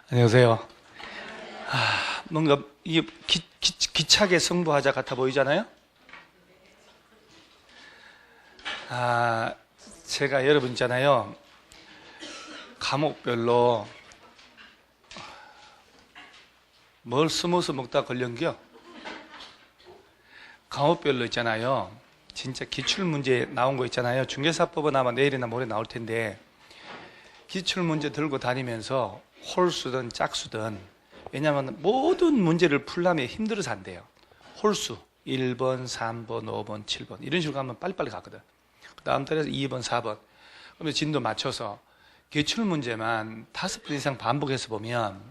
안녕하세요. 뭔가 이게 기차게 승부하자 같아 보이잖아요. 제가 여러분 있잖아요. 과목별로 뭘 숨어서 먹다 걸렸겨? 과목별로 있잖아요. 진짜 기출문제 나온 거 있잖아요. 중개사법은 아마 내일이나 모레 나올 텐데 기출문제 들고 다니면서 홀수든 짝수든, 왜냐하면 모든 문제를 풀려면 힘들어서 안 돼요. 홀수 1번, 3번, 5번, 7번 이런 식으로 가면 빨리빨리 가거든. 그 다음 달에서 2번, 4번 그러면 진도 맞춰서 기출문제만 5번 이상 반복해서 보면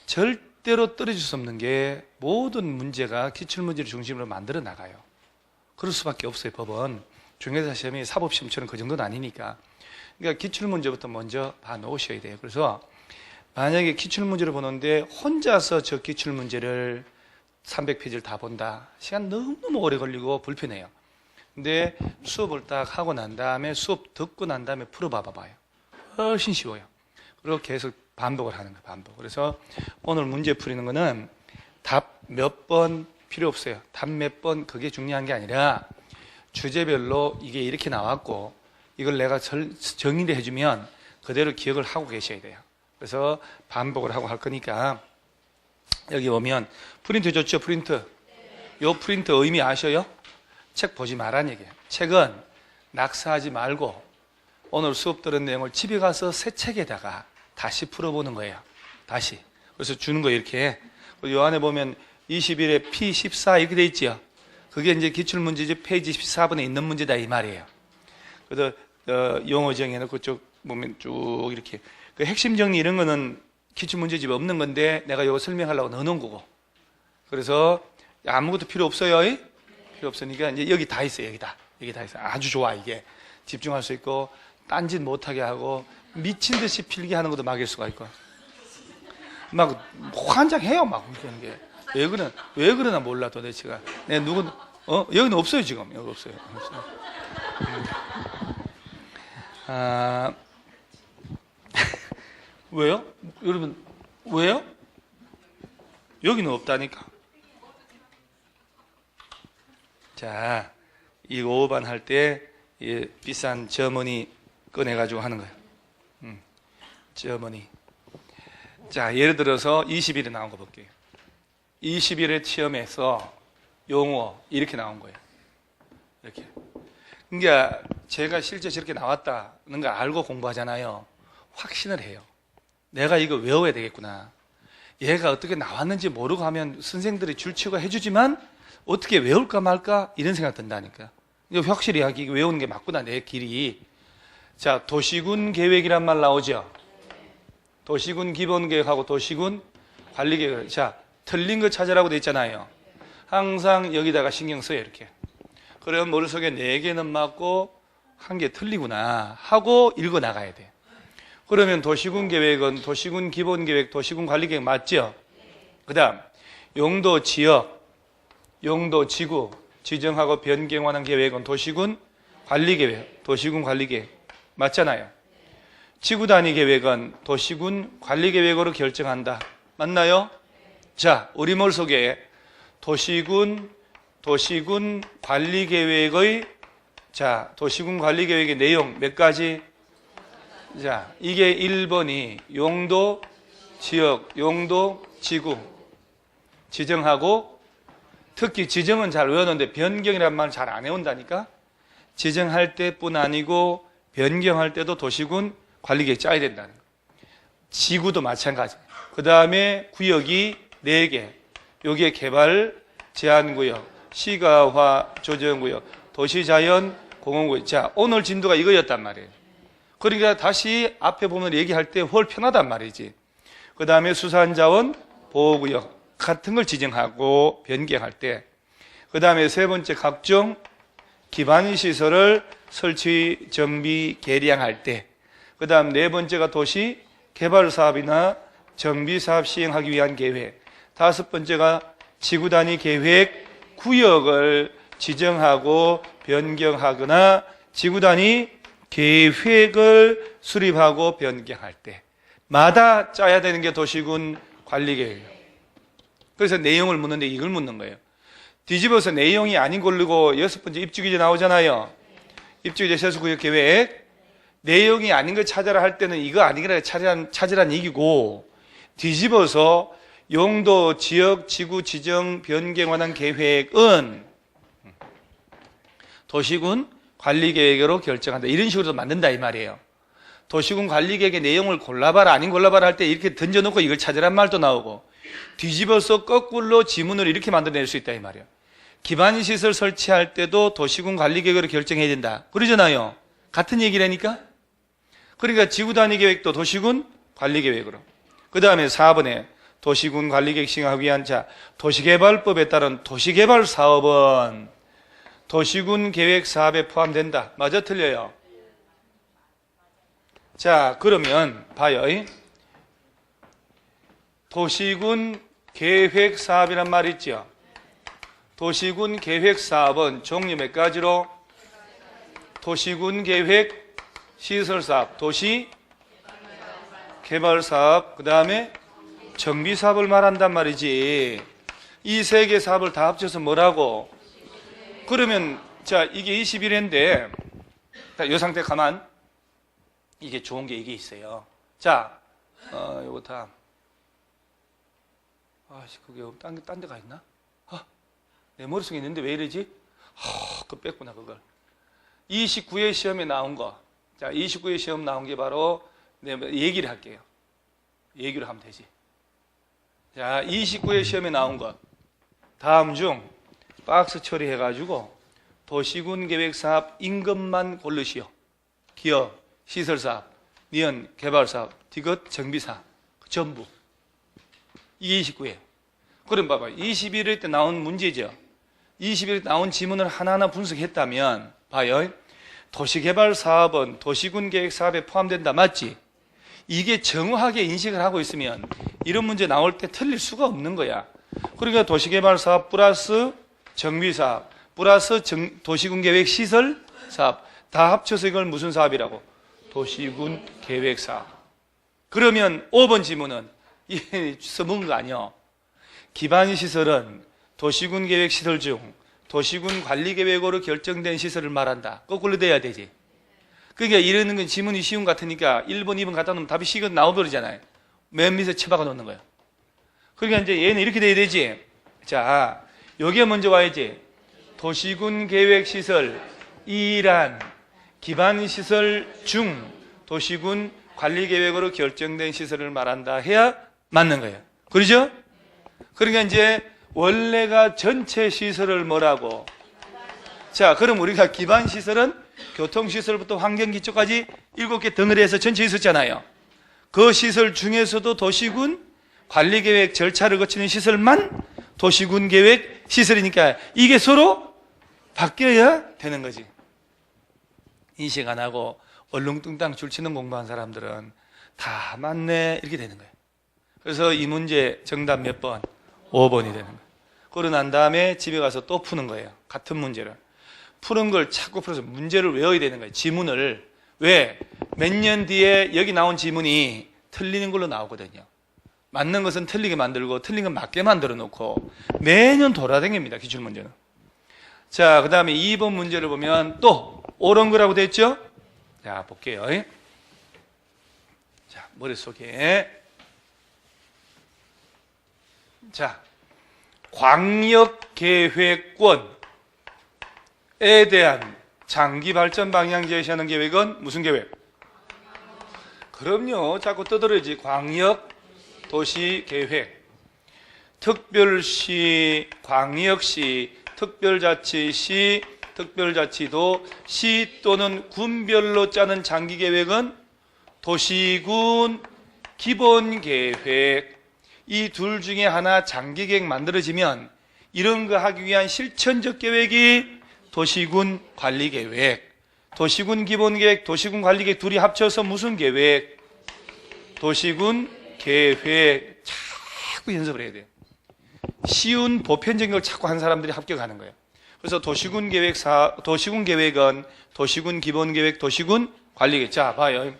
절대로 떨어질 수 없는 게 모든 문제가 기출문제를 중심으로 만들어 나가요. 그럴 수밖에 없어요. 법은 중개사 시험이 사법시험처럼 그 정도는 아니니까. 그러니까 기출문제부터 먼저 봐 놓으셔야 돼요. 그래서 만약에 기출문제를 보는데 혼자서 저 기출문제를 300페이지를 다 본다. 시간 너무너무 오래 걸리고 불편해요. 근데 수업을 딱 하고 난 다음에 수업 듣고 난 다음에 풀어봐 봐요. 훨씬 쉬워요. 그리고 계속 반복을 하는 거예요. 반복. 그래서 오늘 문제 풀이는 거는 답 몇 번 필요 없어요. 답 몇 번 그게 중요한 게 아니라 주제별로 이게 이렇게 나왔고 이걸 내가 정의를 해주면 그대로 기억을 하고 계셔야 돼요. 그래서 반복을 하고 할 거니까 여기 보면 프린트 줬죠? 프린트. 요 프린트 의미 아셔요? 책 보지 말라는 얘기예요. 책은 낙서하지 말고 오늘 수업 들은 내용을 집에 가서 새 책에다가 다시 풀어보는 거예요. 다시. 그래서 주는 거 이렇게. 요 안에 보면 21에 P14 이렇게 돼 있지요. 그게 이제 기출문제집 페이지 14번에 있는 문제다 이 말이에요. 그래서 용어 정해놓고 쭉 보면 쭉 이렇게 그 핵심 정리 이런 거는 기출문제집에 없는 건데 내가 이거 설명하려고 넣어놓은 거고. 그래서 아무것도 필요 없어요. 필요 없으니까 이제 여기 다 있어요. 여기 다 있어요. 아주 좋아. 이게 집중할 수 있고 딴짓 못하게 하고 미친 듯이 필기하는 것도 막일 수가 있고 막 환장해요. 막 그런 게 왜 그러나 몰라 도대체가. 내 누구 여기는 없어요. 지금 여기 없어요. 왜요? 여러분 왜요? 여기는 없다니까. 자, 이 5반 할 때 비싼 저머니 꺼내가지고 하는 거예요. 저머니. 자, 예를 들어서 20일에 나온 거 볼게요. 20일에 시험에서 용어 이렇게 나온 거예요. 이렇게. 그러니까 제가 실제 저렇게 나왔다는 걸 알고 공부하잖아요. 확신을 해요. 내가 이거 외워야 되겠구나. 얘가 어떻게 나왔는지 모르고 하면 선생들이 줄치고 해주지만 어떻게 외울까 말까 이런 생각 든다니까. 이거 확실히 이거 외우는 게 맞구나 내 길이. 자, 도시군 계획이란 말 나오죠. 도시군 기본계획하고 도시군 관리계획. 자, 틀린 거 찾으라고 돼 있잖아요. 항상 여기다가 신경 써요. 이렇게. 그러면 머릿속에 4개는 맞고 1개 틀리구나 하고 읽어 나가야 돼. 그러면 도시군 계획은 도시군 기본계획, 도시군 관리계획 맞죠? 그 다음 용도 지역, 용도 지구 지정하고 변경하는 계획은 도시군 관리계획, 도시군 관리계획 맞잖아요. 지구 단위 계획은 도시군 관리계획으로 결정한다. 맞나요? 자, 우리 머릿속에 도시군 관리계획의 도시군 관리계획의 내용 몇 가지? 자, 이게 1번이 용도 지역, 용도 지구 지정하고, 특히 지정은 잘 외웠는데 변경이란 말 잘 안 외운다니까. 지정할 때뿐 아니고 변경할 때도 도시군 관리계획 짜야 된다는 거. 지구도 마찬가지. 그 다음에 구역이 4개. 여기에 개발 제한구역, 시가화 조정구역, 도시자연 공원구역. 자, 오늘 진도가 이거였단 말이에요. 그러니까 다시 앞에 보면 얘기할 때 훨 편하단 말이지. 그 다음에 수산자원 보호구역 같은 걸 지정하고 변경할 때. 그 다음에 3번째 각종 기반시설을 설치, 정비, 개량할 때. 그 다음 4번째가 도시 개발사업이나 정비사업 시행하기 위한 계획. 5번째가 지구단위 계획 구역을 지정하고 변경하거나 지구단위 계획을 수립하고 변경할 때. 마다 짜야 되는 게 도시군 관리계획이에요. 그래서 내용을 묻는데 이걸 묻는 거예요. 뒤집어서 내용이 아닌 걸로 여섯 번째 입주규제 나오잖아요. 입주규제 세수구역 계획. 내용이 아닌 걸 찾아라 할 때는 이거 아니라 찾으란 얘기고, 뒤집어서 용도, 지역, 지구 지정 변경에 관한 계획은 도시군 관리계획으로 결정한다. 이런 식으로 만든다 이 말이에요. 도시군 관리계획의 내용을 골라봐라 아닌 골라봐라 할 때 이렇게 던져놓고 이걸 찾으란 말도 나오고, 뒤집어서 거꾸로 지문을 이렇게 만들어낼 수 있다 이 말이에요. 기반시설 설치할 때도 도시군 관리계획으로 결정해야 된다 그러잖아요. 같은 얘기라니까. 그러니까 지구단위계획도 도시군 관리계획으로. 그 다음에 4번에 도시군 관리계획 시행하기 위한 도시개발법에 따른 도시개발 사업은 도시군 계획 사업에 포함된다. 맞아 틀려요? 자, 그러면 봐요. 도시군 계획 사업이란 말 있죠. 도시군 계획 사업은 종류 몇 가지로? 도시군 계획 시설 사업, 도시 개발 사업, 그 다음에 정비 사업을 말한단 말이지. 이 세 개 사업을 다 합쳐서 뭐라고? 그러면 자, 이게 21회인데 이 상태 가만. 이게 좋은 게 이게 있어요. 자, 요거 다음. 그게 딴 데가 있나? 내 머릿속에 있는데 왜 이러지? 그거 뺐구나 그걸. 29회 시험에 나온 거. 자, 29회 시험 나온 게 바로 내가 얘기를 할게요. 얘기를 하면 되지. 자, 29회 시험에 나온 것. 다음 중 박스 처리해가지고 도시군 계획사업 임금만 고르시오. 기업, 시설사업, 니은 개발사업, 디귿 정비사업 전부. 이게 29회. 그럼 봐봐. 21회 때 나온 문제죠. 21회 때 나온 지문을 하나하나 분석했다면 봐요. 도시개발 사업은 도시군 계획 사업에 포함된다. 맞지? 이게 정확하게 인식을 하고 있으면 이런 문제 나올 때 틀릴 수가 없는 거야. 그러니까 도시개발 사업 플러스 정비사업 플러스 도시군 계획 시설 사업 다 합쳐서 이걸 무슨 사업이라고? 도시군 계획 사업. 그러면 5번 지문은 이게 써먹은 거 아니야. 기반시설은 도시군 계획 시설 중 도시군 관리계획으로 결정된 시설을 말한다. 거꾸로 돼야 되지. 그러니까 이러는 건 지문이 쉬운 것 같으니까 1번, 2번 갖다 놓으면 답이 식은 나와버리잖아요. 맨 밑에 쳐박아 놓는 거야. 그러니까 이제 얘는 이렇게 돼야 되지. 자, 여기에 먼저 와야지. 도시군 계획 시설 2란 기반시설 중 도시군 관리계획으로 결정된 시설을 말한다 해야 맞는 거예요. 그러죠? 그러니까 이제 원래가 전체 시설을 뭐라고? 자, 그럼 우리가 기반시설은 교통시설부터 환경기초까지 7개 덩어리에서 전체 있었잖아요. 그 시설 중에서도 도시군 관리계획 절차를 거치는 시설만 도시군 계획 시설이니까 이게 서로 바뀌어야 되는 거지. 인식 안 하고 얼렁뚱땅 줄치는 공부한 사람들은 다 맞네 이렇게 되는 거예요. 그래서 이 문제 정답 몇 번? 5번이 되는 거예요. 그러고 난 다음에 집에 가서 또 푸는 거예요. 같은 문제를. 푸는 걸 자꾸 풀어서 문제를 외워야 되는 거예요. 지문을. 왜? 몇 년 뒤에 여기 나온 지문이 틀리는 걸로 나오거든요. 맞는 것은 틀리게 만들고 틀린 건 맞게 만들어 놓고 매년 돌아다닙니다. 기출문제는. 자, 그 다음에 2번 문제를 보면 또 옳은 거라고 돼 있죠? 자, 볼게요. 자, 머릿속에. 자, 광역계획권에 대한 장기 발전 방향 제시하는 계획은 무슨 계획? 그럼요. 자꾸 떠들어야지. 광역 도시 계획. 특별시, 광역시, 특별자치시, 특별자치도, 시 또는 군별로 짜는 장기 계획은 도시군 기본계획. 이 둘 중에 하나 장기 계획 만들어지면 이런 거 하기 위한 실천적 계획이 도시군 관리계획. 도시군 기본계획, 도시군 관리계획 둘이 합쳐서 무슨 계획? 도시군 계획. 자꾸 연습을 해야 돼요. 쉬운 보편적인 걸 자꾸 한 사람들이 합격하는 거예요. 그래서 도시군 계획은 도시군 기본계획, 도시군 관리계획. 자, 봐요.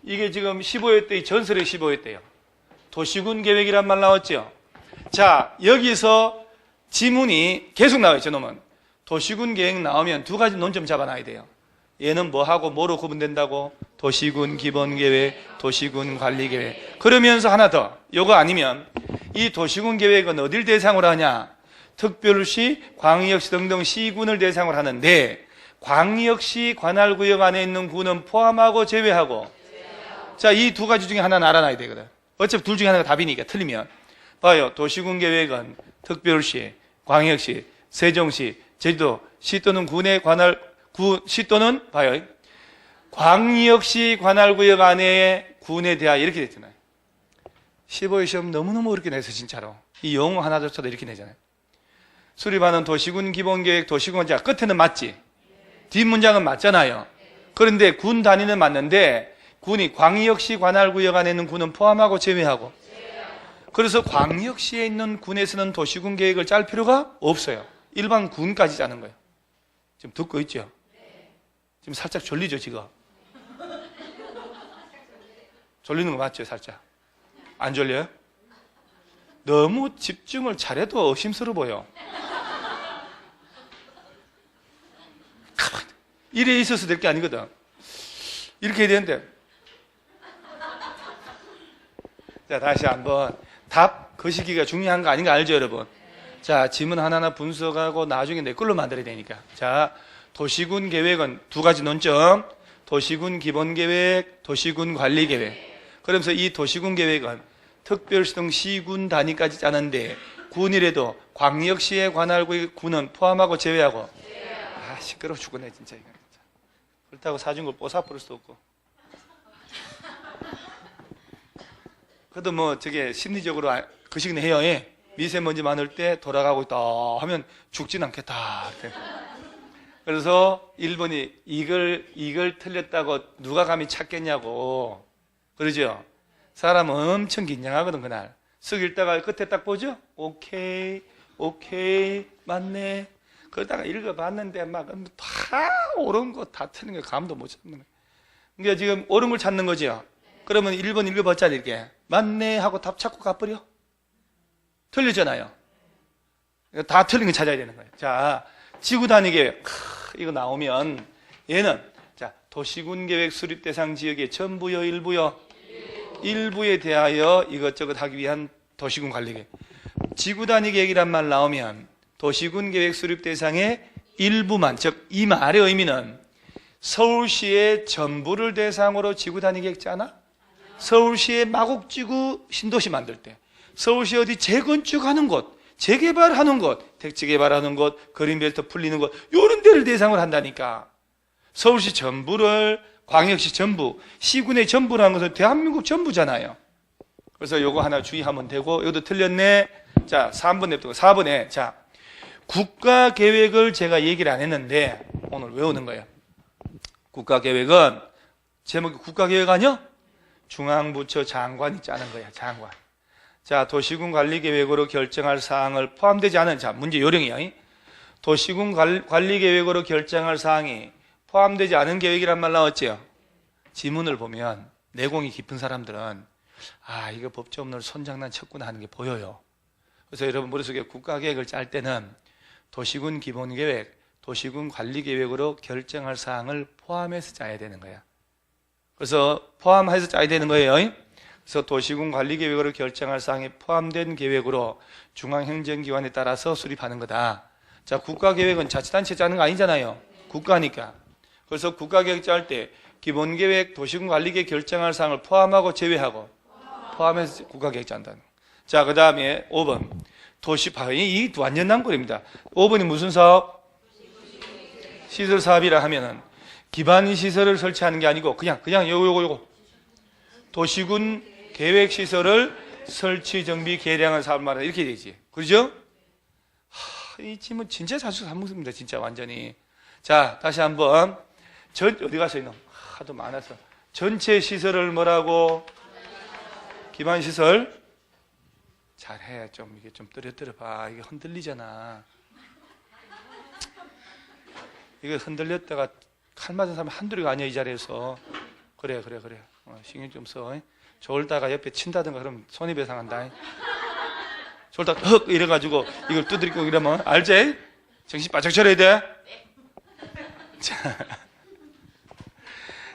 이게 지금 15회 전설의 15회 도시군 계획이란 말 나왔죠. 자, 여기서 지문이 계속 나와요. 저놈은 도시군 계획 나오면 두 가지 논점 잡아놔야 돼요. 얘는 뭐하고 뭐로 구분된다고? 도시군 기본계획, 도시군 관리계획. 그러면서 하나 더, 요거 아니면 이 도시군 계획은 어딜 대상으로 하냐? 특별시, 광역시 등등 시군을 대상으로 하는데 광역시 관할구역 안에 있는 군은 포함하고 제외하고. 자, 이 두 가지 중에 하나는 알아놔야 되거든. 어차피 둘 중에 하나가 답이니까 틀리면. 봐요. 도시군 계획은 특별시, 광역시, 세종시, 제주도, 시 또는 군의 관할, 시 또는 봐요. 광역시 관할구역 안에 군에 대하여 이렇게 됐잖아요. 15회 시험 너무너무 어렵게 내서 진짜로. 이 용어 하나조차도 이렇게 내잖아요. 수립하는 도시군 기본계획, 도시군, 자, 끝에는 맞지? 뒷문장은 맞잖아요. 그런데 군 단위는 맞는데 군이 광역시 관할구역 안에 있는 군은 포함하고 제외하고. 그래서 광역시에 있는 군에서는 도시군 계획을 짤 필요가 없어요. 일반 군까지 짜는 거예요. 지금 듣고 있죠? 지금 살짝 졸리죠, 지금? 졸리는 거 맞죠, 살짝? 안 졸려요? 너무 집중을 잘해도 의심스러워 보여. 이래 있어서 될 게 아니거든. 이렇게 해야 되는데. 자, 다시 한번. 답, 그 시기가 중요한 거 아닌가 알죠, 여러분? 자, 지문 하나하나 분석하고 나중에 내 걸로 만들어야 되니까. 자, 도시군 계획은 두 가지 논점. 도시군 기본계획, 도시군 관리계획. 그러면서 이 도시군 계획은 특별시 등 시군 단위까지 짜는데 군이라도 광역시에 관할구역 군은 포함하고 제외하고. 아, 시끄러워 죽겠네 진짜 이거. 그렇다고 사준 걸 뽀사 부를 수도 없고. 그래도 뭐 저게 심리적으로 그 시기는 해요. 미세먼지 많을 때 돌아가고 있다 하면 죽진 않겠다. 그래서 일본이 이걸 틀렸다고 누가 감히 찾겠냐고. 그러죠? 사람은 엄청 긴장하거든, 그날. 쓱 읽다가 끝에 딱 보죠? 오케이, 맞네. 그러다가 읽어봤는데 막 다 옳은 거 다 틀린 거 감도 못 잡는 거예요. 그러니까 지금 옳은 걸 찾는 거죠? 그러면 1번 읽어봤잖아요, 이렇게. 맞네 하고 답 찾고 가버려? 틀리잖아요. 다 틀린 거 찾아야 되는 거예요. 자, 지구단위 이거 나오면 얘는 자, 도시군 계획 수립 대상 지역의 전부요, 일부요? 일부에 대하여 이것저것 하기 위한 도시군 관리계획. 지구단위 계획이란 말 나오면 도시군 계획 수립 대상의 일부만, 즉 이 말의 의미는 서울시의 전부를 대상으로 지구단위 계획 짜나? 서울시의 마곡지구 신도시 만들 때, 서울시 어디 재건축하는 곳, 재개발하는 곳, 택지 개발하는 곳, 그린벨트 풀리는 곳, 이런 데를 대상으로 한다니까. 서울시 전부를 광역시 전부, 시군의 전부라는 것은 대한민국 전부잖아요. 그래서 요거 하나 주의하면 되고, 이것도 틀렸네. 자, 3번 냅두고 4번에 자, 국가계획을 제가 얘기를 안 했는데 오늘 외우는 거예요. 국가계획은 제목이 국가계획 아니야? 중앙부처 장관이 짜는 거야, 장관. 자, 도시군 관리계획으로 결정할 사항을 포함되지 않은, 자, 문제 요령이야. 도시군 관리계획으로 결정할 사항이 포함되지 않은 계획이란 말 나왔죠? 지문을 보면 내공이 깊은 사람들은 아, 이거 법조문을 손장난 쳤구나 하는 게 보여요. 그래서 여러분 머릿속에 국가계획을 짤 때는 도시군 기본계획, 도시군 관리계획으로 결정할 사항을 포함해서 짜야 되는 거야. 그래서 포함해서 짜야 되는 거예요. 그래서 도시군 관리계획으로 결정할 사항이 포함된 계획으로 중앙행정기관에 따라서 수립하는 거다. 자, 국가계획은 자치단체 짜는 거 아니잖아요. 국가니까. 그래서 국가계획 짤 때 기본계획, 도시군 관리계획 결정할 사항을 포함하고 제외하고 포함해서 국가계획 짠다는. 자, 그 다음에 5번 이 완전 난골입니다. 5번이 무슨 사업? 시설 사업이라 하면은 기반 시설을 설치하는 게 아니고 그냥 요거 도시군 계획 시설을 설치 정비 개량한 사업 말하는 이렇게 되지. 그렇죠? 이 질문 진짜 자주 사먹습니다. 진짜 완전히. 자, 다시 한번 어디 가서 있노? 하도 많아서 전체 시설을 뭐라고? 기반 시설. 잘해. 좀 이게 좀 떨어뜨려 봐. 이게 흔들리잖아. 이거 흔들렸다가 칼 맞은 사람이 한둘이가 아니야, 이 자리에서. 그래. 신경 좀 써. 졸다가 옆에 친다든가 그러면 손해배상한다. 졸다가 헉 이래가지고 이걸 두드리고 이러면 알지? 정신 바짝 차려야 돼.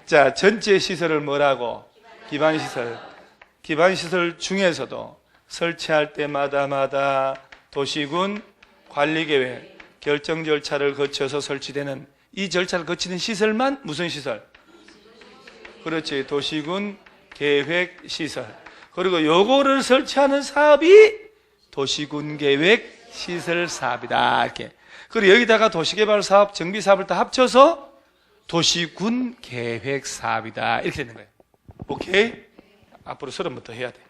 자, 전체 시설을 뭐라고? 기반시설. 기반시설 중에서도 설치할 때마다 도시군 관리계획, 결정 절차를 거쳐서 설치되는 이 절차를 거치는 시설만 무슨 시설? 그렇지. 도시군 계획시설. 그리고 요거를 설치하는 사업이 도시군 계획 시설 사업이다. 이렇게. 그리고 여기다가 도시개발 사업, 정비 사업을 다 합쳐서 도시군 계획 사업이다. 이렇게 되는 거예요. 오케이? 앞으로 30부터 해야 돼.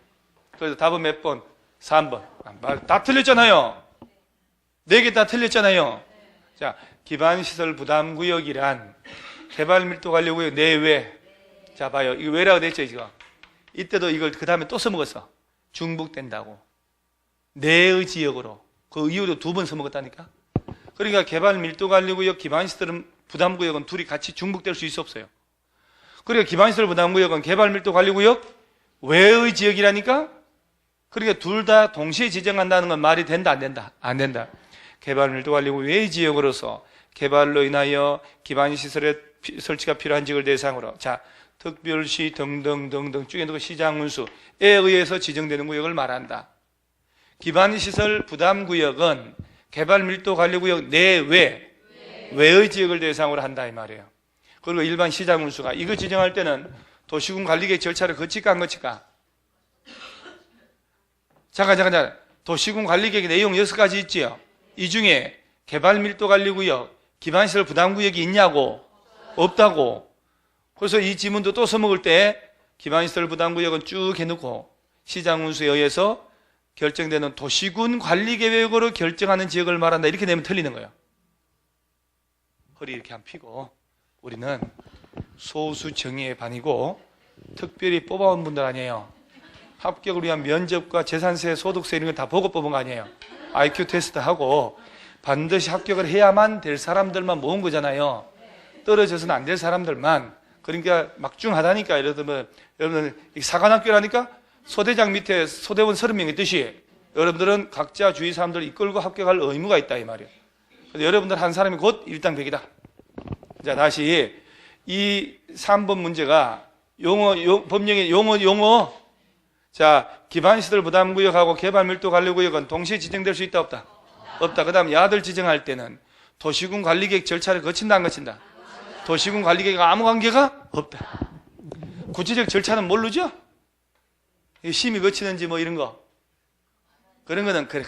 그래서 답은 몇 번? 3번. 다 틀렸잖아요. 4개 다 틀렸잖아요. 자, 기반시설 부담구역이란 개발밀도관리구역 내외. 자, 봐요. 이거 왜라고 됐죠, 지금? 이때도 이걸 그 다음에 또 써먹었어. 중복된다고. 내의 지역으로. 그 이후로 2번 써먹었다니까? 그러니까 개발밀도관리구역, 기반시설 부담구역은 둘이 같이 중복될 수 있어 없어요? 그러니까 기반시설 부담구역은 개발밀도관리구역 외의 지역이라니까? 그러니까 둘 다 동시에 지정한다는 건 말이 된다, 안 된다? 안 된다. 개발밀도관리구역 외의 지역으로서 개발로 인하여 기반시설의 설치가 필요한 지역을 대상으로, 자, 특별시 등등등등 쭉해놓고 시장문수에 의해서 지정되는 구역을 말한다. 기반시설 부담구역은 개발밀도관리구역 내외, 외의 지역을 대상으로 한다 이 말이에요. 그리고 일반 시장문수가 이거 지정할 때는 도시군 관리계획 절차를 거칠까 안 거칠까? 잠깐. 도시군 관리계획 내용 6가지 있지요? 이 중에 개발밀도관리구역, 기반시설 부담구역이 있냐고? 없다고. 그래서 이 지문도 또 써먹을 때 기반시설 부담구역은 쭉 해놓고 시장문수에 의해서 결정되는 도시군 관리계획으로 결정하는 지역을 말한다. 이렇게 내면 틀리는 거예요. 허리 이렇게 안 펴고 우리는 소수 정의의 반이고 특별히 뽑아온 분들 아니에요. 합격을 위한 면접과 재산세, 소득세 이런 걸 다 보고 뽑은 거 아니에요. IQ 테스트 하고 반드시 합격을 해야만 될 사람들만 모은 거잖아요. 떨어져서는 안 될 사람들만. 그러니까 막중하다니까. 예를 들면 여러분들 사관학교라니까 소대장 밑에 소대원 30명 있듯이 여러분들은 각자 주위 사람들을 이끌고 합격할 의무가 있다 이 말이에요. 그래서 여러분들 한 사람이 곧 일당백이다. 자, 다시 이 3번 문제가 법령의 용어. 자, 기반시설 부담구역하고 개발밀도관리구역은 동시에 지정될 수 있다 없다? 없다. 그 다음 야들 지정할 때는 도시군 관리계획 절차를 거친다 안 거친다? 도시군 관리계획과 아무 관계가 없다. 구체적 절차는 모르죠? 심의 거치는지 뭐 이런 거. 그런 거는 그래.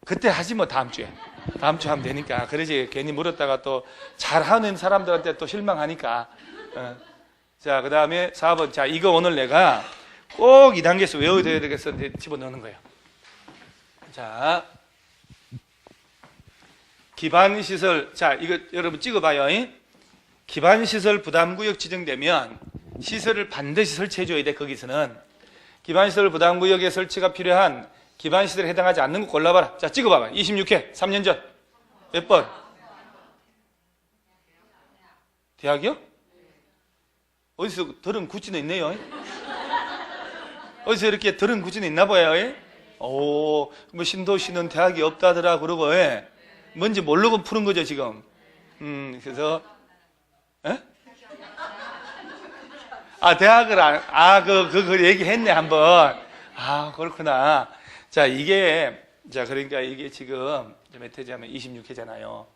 그때 하지 뭐 다음 주에. 다음 주에 하면 되니까. 그러지 괜히 물었다가 또 잘하는 사람들한테 또 실망하니까. 자, 그 다음에 4번. 자, 이거 오늘 내가 꼭 2단계에서 외워둬야 되겠어. 집어넣는 거예요. 자, 기반시설. 자, 이거 여러분 찍어봐요. 기반시설 부담구역 지정되면 시설을 반드시 설치해줘야 돼. 거기서는 기반시설 부담구역에 설치가 필요한 기반시설에 해당하지 않는 거 골라봐라. 자, 찍어봐봐. 26회 3년 전 몇 번? 대학이요? 어디서 들은 구찌는 있네요. 어디서 이렇게 들은 구찌는 있나 봐요. 오, 뭐 신도시는 대학이 없다더라 그러고 뭔지 모르고 푸는 거죠 지금. 그래서 대학을 그 얘기했네 한번. 그렇구나. 자, 그러니까 이게 지금 몇 회냐면 26회잖아요.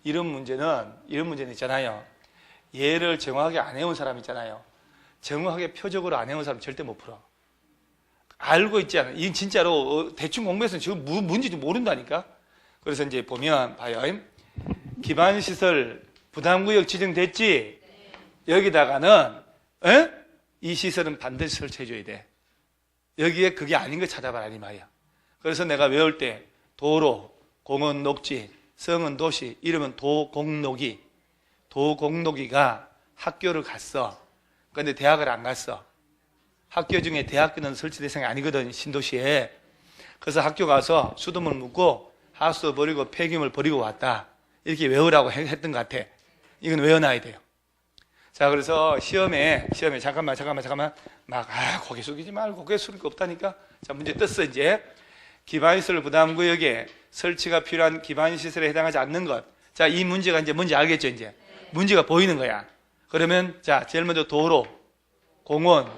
이런 문제는 있잖아요. 얘를 정확하게 안 해온 사람 있잖아요. 정확하게 표적으로 안 해온 사람 절대 못 풀어. 알고 있지 않아요. 이건 진짜로 대충 공부해서는 지금 뭔지 모른다니까. 그래서 이제 보면 봐요. 기반시설 부담구역 지정됐지? 여기다가는 이 시설은 반드시 설치해줘야 돼. 여기에 그게 아닌 거 찾아봐라 이 말이야. 그래서 내가 외울 때 도로, 공원, 녹지, 성은 도시, 이름은 도공록이. 도공록이가 학교를 갔어. 그런데 대학을 안 갔어. 학교 중에 대학교는 설치 대상이 아니거든 신도시에. 그래서 학교 가서 수돗물 묻고 하수 버리고 폐기물 버리고 왔다. 이렇게 외우라고 했던 것 같아. 이건 외워놔야 돼요. 자, 그래서 시험에 잠깐만 막 고개 숙이지 말고 고개 숙일 거 없다니까. 자, 문제 떴어. 이제 기반시설 부담구역에 설치가 필요한 기반시설에 해당하지 않는 것. 자, 이 문제가 이제 뭔지 알겠죠? 이제 문제가 보이는 거야. 그러면 자, 제일 먼저 도로, 공원,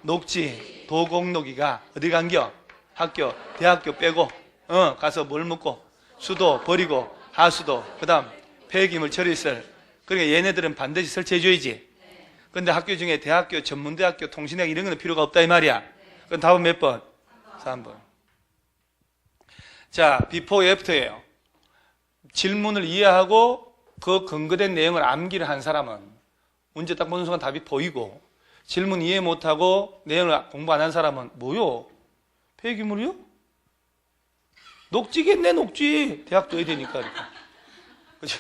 녹지, 도공록이가 어디 간겨? 학교, 대학교 빼고 가서 뭘 먹고? 수도 버리고 하수도, 그 다음 폐기물 처리시설. 그러니까 얘네들은 반드시 설치해줘야지. 근데 학교 중에 대학교, 전문대학교, 통신대학 이런 거는 필요가 없다 이 말이야. 그럼 답은 몇 번? 3번. 자, 비포 애프터예요. 질문을 이해하고 그 근거된 내용을 암기를 한 사람은 문제 딱 보는 순간 답이 보이고, 질문 이해 못하고 내용을 공부 안 한 사람은 뭐요? 폐기물이요? 녹지겠네, 녹지. 대학 줘야 되니까. 그렇죠?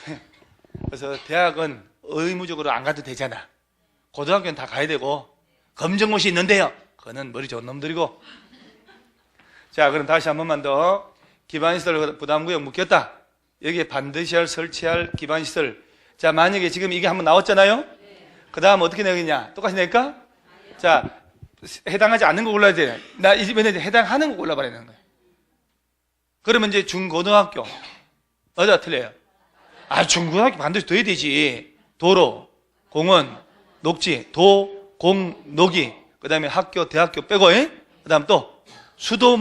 그래서 대학은 의무적으로 안 가도 되잖아. 고등학교는 다 가야 되고, 검정고시 있는데요. 그거는 머리 좋은 놈들이고. 자, 그럼 다시 한 번만 더. 기반시설 부담구역 묶였다. 여기에 반드시 설치할 기반시설. 자, 만약에 지금 이게 한번 나왔잖아요. 그 다음 어떻게 내겠냐? 똑같이 낼까? 자, 해당하지 않는 거 골라야 돼. 나 이번에 해당하는 거 골라버리는 거야. 그러면 이제 중고등학교. 어디가 틀려요? 아, 중고등학교 반드시 둬야 되지. 도로, 공원, 녹지, 도, 공, 녹이. 그 다음에 학교, 대학교 빼고, 그 다음 또 수도,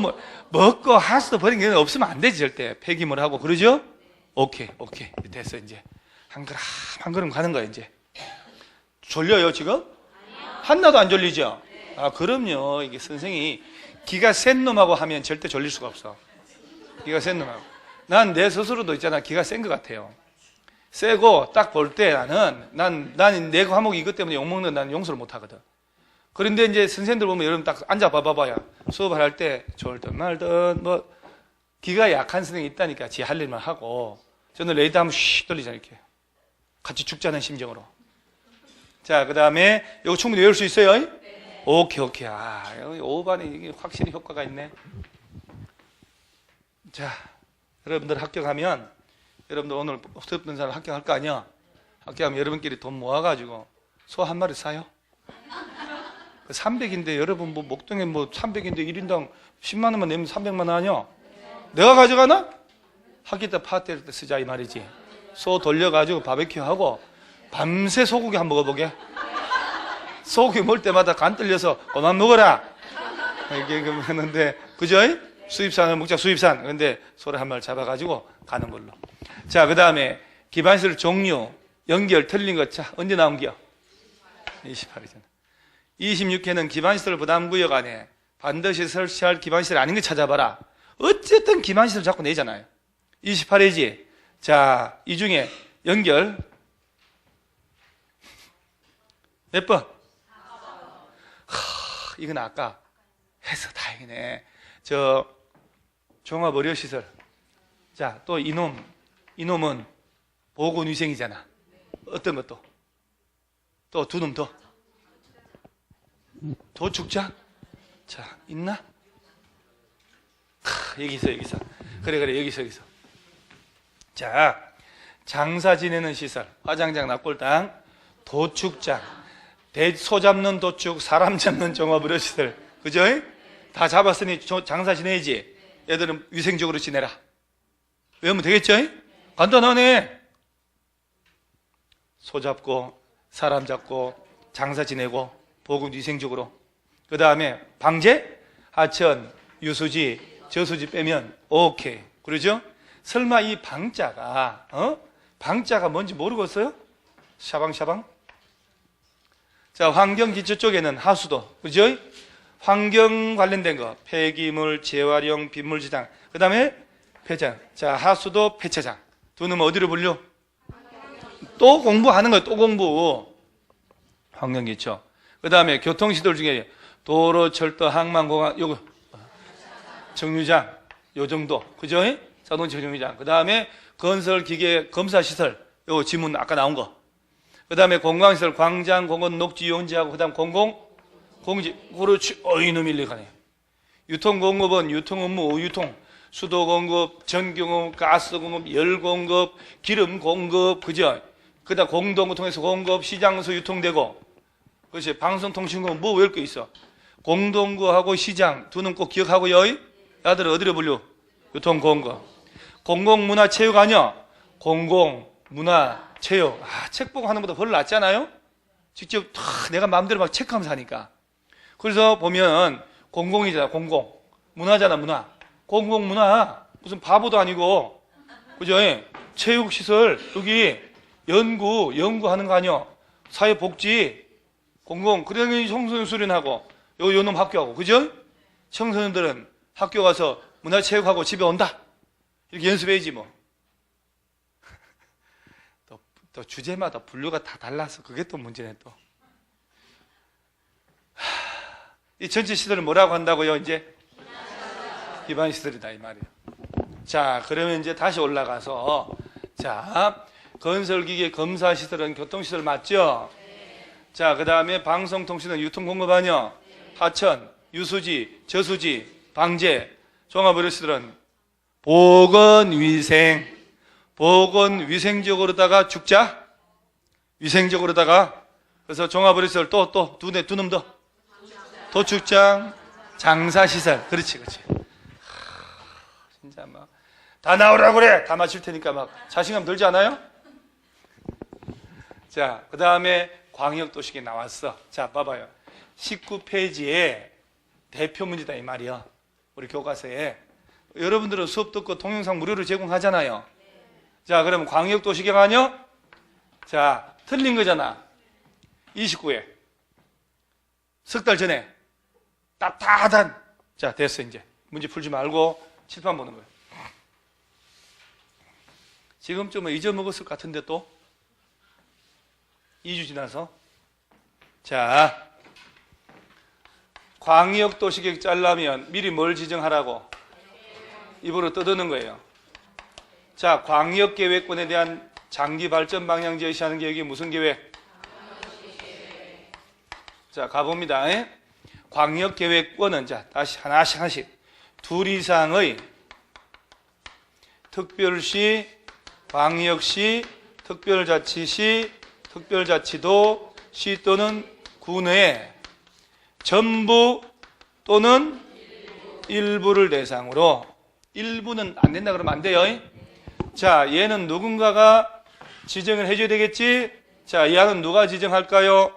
먹고 하수도 버린 게 없으면 안 되지, 절대. 폐기물 하고, 그러죠? 오케이. 됐어, 이제. 한 걸음 가는 거야, 이제. 졸려요, 지금? 하나도 안 졸리죠? 아, 그럼요. 이게 선생이 기가 센 놈하고 하면 절대 졸릴 수가 없어. 기가 센 놈하고. 난 내 스스로도 있잖아. 기가 센 것 같아요. 세고 딱 볼 때 나는 내 과목 이것 때문에 욕먹는 난 용서를 못 하거든. 그런데 이제 선생님들 보면 여러분 딱 앉아 봐봐야 수업을 할 때 졸든 말든 뭐 기가 약한 선생님이 있다니까. 지 할 일만 하고. 저는 레이드 하면 슉 돌리잖아요. 이렇게. 같이 죽자는 심정으로. 자, 그 다음에 이거 충분히 외울 수 있어요? 네. 오케이. 아, 5반에 이게 확실히 효과가 있네. 자, 여러분들 합격하면 여러분들 오늘 수업 듣는 사람 합격할 거 아니야? 합격하면 여러분끼리 돈 모아가지고 소 한 마리 사요. 300인데 여러분 뭐 목동에 뭐 300인데 1인당 10만 원만 내면 300만 원 아니야? 내가 가져가나? 학기 때 파티할 때 쓰자 이 말이지. 소 돌려가지고 바베큐 하고 밤새 소고기 한번 먹어보게. 소고기 먹을 때마다 간 떨려서 그만 먹어라 이렇게 하는데, 그죠? 수입산을 먹자, 수입산. 근데 소를 한 마리 잡아가지고 가는 걸로. 자, 그 다음에 기반시설 종류, 연결 틀린 것. 자, 언제 나온겨? 28이잖아. 26회는 기반시설 부담구역 안에 반드시 설치할 기반시설 아닌 거 찾아봐라. 어쨌든 기반시설 자꾸 내잖아요. 28회지. 자, 이 중에 연결 몇 번? 이건 아까 해서 다행이네. 저 종합의료시설. 자, 또 이놈은 보건위생이잖아. 어떤 것도 또 두 놈 더. 도축장. 자, 있나? 여기 있어. 그래 여기서. 자, 장사 지내는 시설, 화장장, 납골당, 도축장, 소 잡는 도축, 사람 잡는 종합의료시설. 그죠? 다 잡았으니 장사 지내야지. 얘들은 위생적으로 지내라. 외우면 되겠죠? 간단하네. 소 잡고 사람 잡고 장사 지내고 보건 위생적으로. 그 다음에 방제, 하천, 유수지, 저수지 빼면 오케이. 그러죠? 설마 이 방자가 뭔지 모르겠어요? 샤방샤방. 자, 환경기초 쪽에는 하수도, 그죠? 환경 관련된 거, 폐기물, 재활용, 빗물 저장. 그 다음에 폐장. 자, 하수도, 폐차장. 두 놈은 어디로 분류? 또 공부하는 거예요. 또 공부. 환경기초. 그 다음에 교통시설 중에 도로, 철도, 항만, 공항, 요거 정류장, 요 정도. 그죠? 자동차 정류장. 그 다음에 건설, 기계, 검사시설. 요 지문 아까 나온 거. 그 다음에 공광시설, 광장, 공원, 녹지, 용지하고, 그 다음 공지. 그렇지. 이놈 일리가네. 유통공급은 유통업무, 유통, 수도공급, 전기공급, 가스공급, 열공급, 기름공급, 그죠? 그다음 공동구 통해서 공급, 시장소 유통되고, 그렇지. 방송통신국 뭐 외울 거 있어? 공동구하고 시장 두는 꼭 기억하고요. 야들 어디로 불려? 유통공급. 공공문화체육 아니야? 공공문화체육. 책 보고 하는 것보다 훨씬 낫잖아요? 직접 다 내가 마음대로 막 체크하면서 하니까. 그래서 보면 공공이잖아, 공공. 문화잖아, 문화. 공공문화. 무슨 바보도 아니고, 그죠? 체육시설, 여기 연구하는 거 아니야? 사회복지, 공공. 그러니 청소년 수련하고, 요 놈 학교하고, 그죠? 청소년들은 학교 가서 문화체육하고 집에 온다. 이렇게 연습해야지, 뭐. 또 주제마다 분류가 다 달라서 그게 또 문제네, 또. 이 전체 시설을 뭐라고 한다고요, 이제? 기반 시설이다, 이 말이에요. 자, 그러면 이제 다시 올라가서, 자, 건설기계, 검사시설은 교통시설 맞죠? 자, 그 다음에 방송통신은 유통공급하냐? 하천, 유수지, 저수지, 방제, 종합의료시설은 보건위생, 보건위생적으로다가 죽자? 위생적으로다가, 그래서 종합의료시설 또, 두 놈 더. 도축장, 장사시설. 그렇지. 진짜 막, 다 나오라고 그래! 다 맞출 테니까 막 자신감 들지 않아요? 자, 그 다음에 광역도시계 나왔어. 자, 봐봐요. 19페이지에 대표 문제다, 이 말이야. 우리 교과서에. 여러분들은 수업 듣고 동영상 무료로 제공하잖아요. 자, 그러면 광역도시계가 아니야? 자, 틀린 거잖아. 29회. 석 달 전에. 따뜻한. 자, 됐어, 이제. 문제 풀지 말고 칠판 보는 거예요. 지금쯤은 잊어먹었을 것 같은데 또? 2주 지나서. 자, 광역도시계획 짜려면 미리 뭘 지정하라고? 입으로 떠드는 거예요. 자, 광역계획권에 대한 장기 발전 방향 제시하는 계획이 무슨 계획? 자, 가봅니다. 광역계획권은, 자, 다시 하나씩. 둘 이상의 특별시, 광역시, 특별자치시, 특별자치도, 시 또는 구내 전부 또는 일부를 대상으로. 일부는 안 된다 그러면 안 돼요. 자, 얘는 누군가가 지정을 해줘야 되겠지? 자, 이 안은 누가 지정할까요?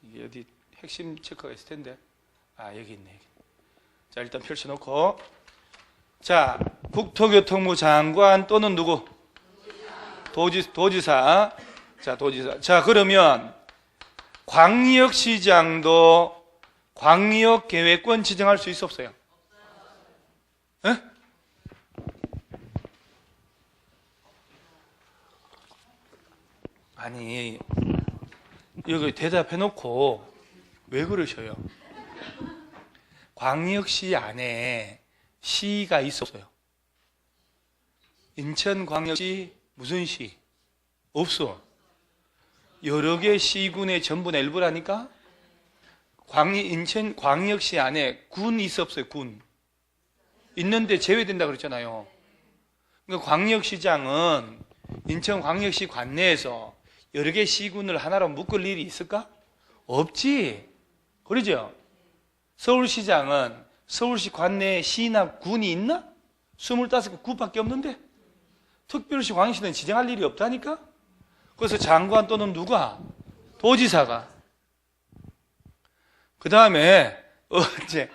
이게 어디 핵심 체크가 있을 텐데. 여기 있네. 자, 일단 펼쳐놓고. 자, 국토교통부 장관 또는 누구? 도지사. 자, 도지사. 자, 그러면 광역시장도 광역계획권 지정할 수 있어 없어요? 에? 아니, 여기 대답해놓고 왜 그러셔요? 광역시 안에 시가 있었어요. 인천광역시 무슨 시? 없어. 여러 개 시군의 전부나 일부라니까? 인천 광역시 안에 군 있어 없어요? 군. 있는데 제외된다 그랬잖아요. 그러니까 광역시장은 인천광역시 관내에서 여러 개 시군을 하나로 묶을 일이 있을까? 없지. 그러죠? 서울시장은 서울시 관내에 시나 군이 있나? 25개 구밖에 없는데 특별시 광역시는 지정할 일이 없다니까? 그래서 장관 또는 누가? 도지사가. 그 다음에 언제,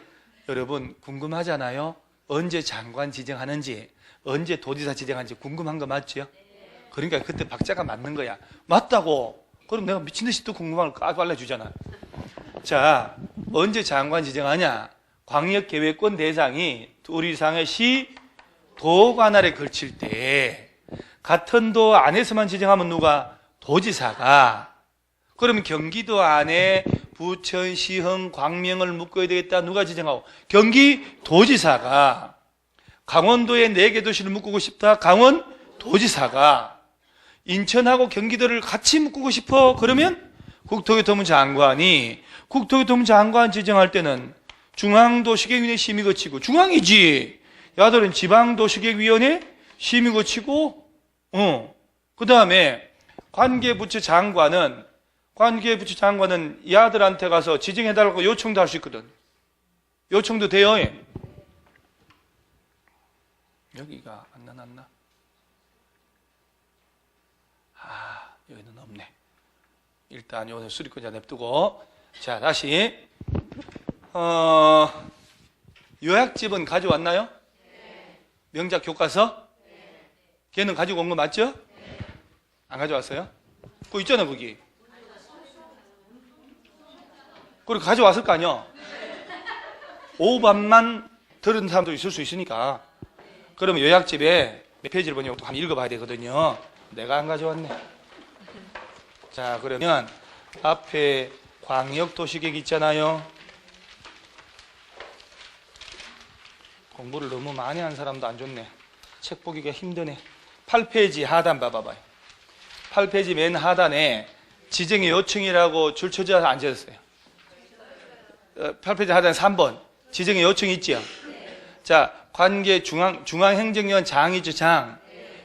여러분 궁금하잖아요? 언제 장관 지정하는지, 언제 도지사 지정하는지 궁금한 거 맞죠? 그러니까 그때 박자가 맞는 거야. 맞다고. 그럼 내가 미친듯이 또 궁금한 걸 알려주잖아. 자, 언제 장관 지정하냐? 광역계획권 대상이 둘 이상의 시, 도 관할에 걸칠 때 같은 도 안에서만 지정하면 누가? 도지사가. 그러면 경기도 안에 부천, 시흥, 광명을 묶어야 되겠다. 누가 지정하고? 경기도지사가. 강원도에 4개 도시를 묶고 싶다. 강원도지사가. 인천하고 경기도를 같이 묶고 싶어. 그러면 국토교통부 장관이. 국토교통부 장관 지정할 때는 중앙도시계획위원회 심의 거치고. 중앙이지. 야들은 지방도시계획위원회 심의 거치고, 그 다음에 관계부처 장관은 이 아들한테 가서 지정해달라고 요청도 할 수 있거든. 요청도 돼요. 여기가 안 나왔나? 여기는 없네. 일단 요거 수리권자 냅두고, 자, 다시. 요약집은 가져왔나요? 명작 교과서? 걔는 가지고 온 거 맞죠? 안 가져왔어요? 그거 있잖아, 거기. 그리고 가져왔을 거 아니야? 오반만 들은 사람도 있을 수 있으니까. 그러면 요약집에 몇 페이지를 보냐고 한번 읽어봐야 되거든요. 내가 안 가져왔네. 자, 그러면 앞에 광역도시계획 있잖아요. 공부를 너무 많이 한 사람도 안 좋네. 책 보기가 힘드네. 8페이지 하단 봐봐봐요. 8페이지 맨 하단에 지정의 요청이라고 줄 쳐져 앉아있어요. 8페이지 하단 3번 지정의 요청이 있지요. 자, 관계 중앙행정위원 장이죠. 장.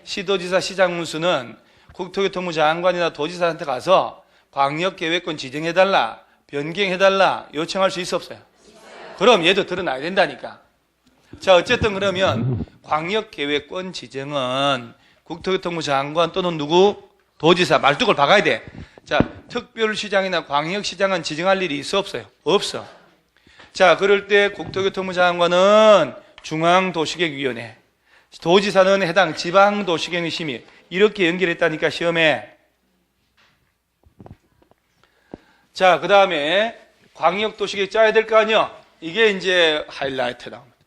시도지사 시장문수는 국토교통부 장관이나 도지사한테 가서 광역계획권 지정해달라, 변경해달라 요청할 수 있어 없어요? 그럼 얘도 드러나야 된다니까. 자, 어쨌든 그러면 광역계획권 지정은 국토교통부 장관 또는 누구? 도지사 말뚝을 박아야 돼. 자, 특별시장이나 광역시장은 지정할 일이 있어 없어요? 없어. 자, 그럴 때 국토교통부 장관은 중앙도시계획위원회, 도지사는 해당 지방도시계획심의 이렇게 연결했다니까 시험에. 자, 그 다음에 광역도시계획 짜야 될 거 아니야? 이게 이제 하이라이트 나옵니다.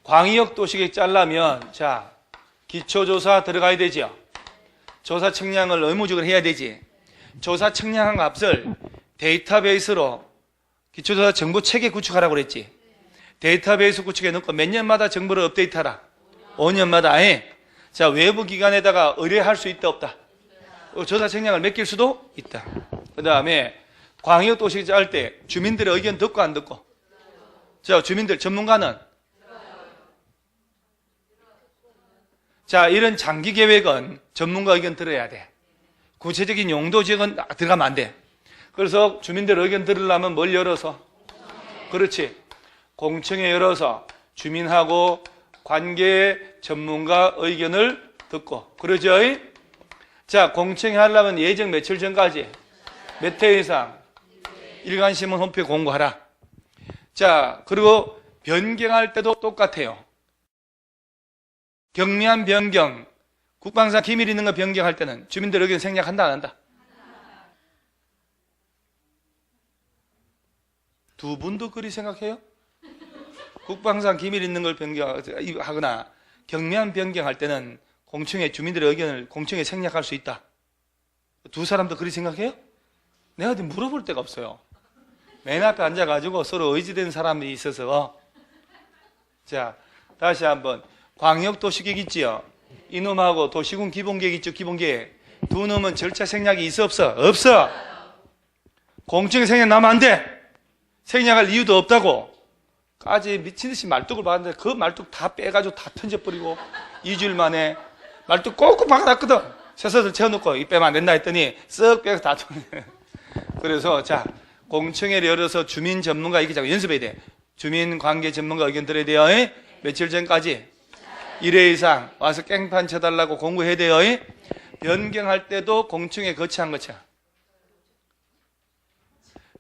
광역도시계획 짜려면 자, 기초조사 들어가야 되죠. 조사 측량을 의무적으로 해야 되지. 조사 측량한 값을 데이터베이스로 기초조사 정보체계 구축하라고 그랬지. 데이터베이스 구축해 놓고 몇 년마다 정보를 업데이트하라. 5년마다. 자, 외부 기관에다가 의뢰할 수 있다 없다? 조사 측량을 맡길 수도 있다. 그 다음에 광역도시계획 짤 때 주민들의 의견 듣고 안 듣고? 자, 주민들 전문가는? 자, 이런 장기 계획은 전문가 의견 들어야 돼. 구체적인 용도 지역은 들어가면 안 돼. 그래서 주민들 의견 들으려면 뭘 열어서? 그렇지. 공청회 열어서 주민하고 관계 전문가 의견을 듣고. 그러죠? 자, 공청회 하려면 예정 며칠 전까지 몇 회 이상 일간신문 홈페이지 공고하라. 자, 그리고 변경할 때도 똑같아요. 경미한 변경, 국방상 기밀 있는 거 변경할 때는 주민들 의견 생략한다 안 한다? 두 분도 그리 생각해요? 국방상 기밀 있는 걸 변경하거나 경미한 변경할 때는 공청회 주민들의 의견을 공청회 생략할 수 있다. 두 사람도 그리 생각해요? 내가 어디 물어볼 데가 없어요. 맨 앞에 앉아가지고 서로 의지된 사람이 있어서. 자, 다시 한번. 광역도시계획 있지요? 이놈하고 도시군 기본계획 있죠? 기본계획. 두 놈은 절차 생략이 있어 없어? 없어. 공청회 생략 나면 안 돼. 생략할 이유도 없다고. 까지 미친듯이 말뚝을 박았는데 그 말뚝 다 빼가지고 다 던져버리고 2주일 만에 말뚝 꼭꼭 박아놨거든. 쇠서들 채워놓고 이 빼면 안 된다 했더니 쓱 빼서 다 그래서 자, 공청회를 열어서 주민 전문가 이렇게 자꾸 연습해야 돼. 주민 관계 전문가 의견 들어야 돼요. 며칠 전까지 1회 이상 와서 깽판 쳐달라고 공부해야 돼요. 변경할 때도 공청회 거치 안 거치?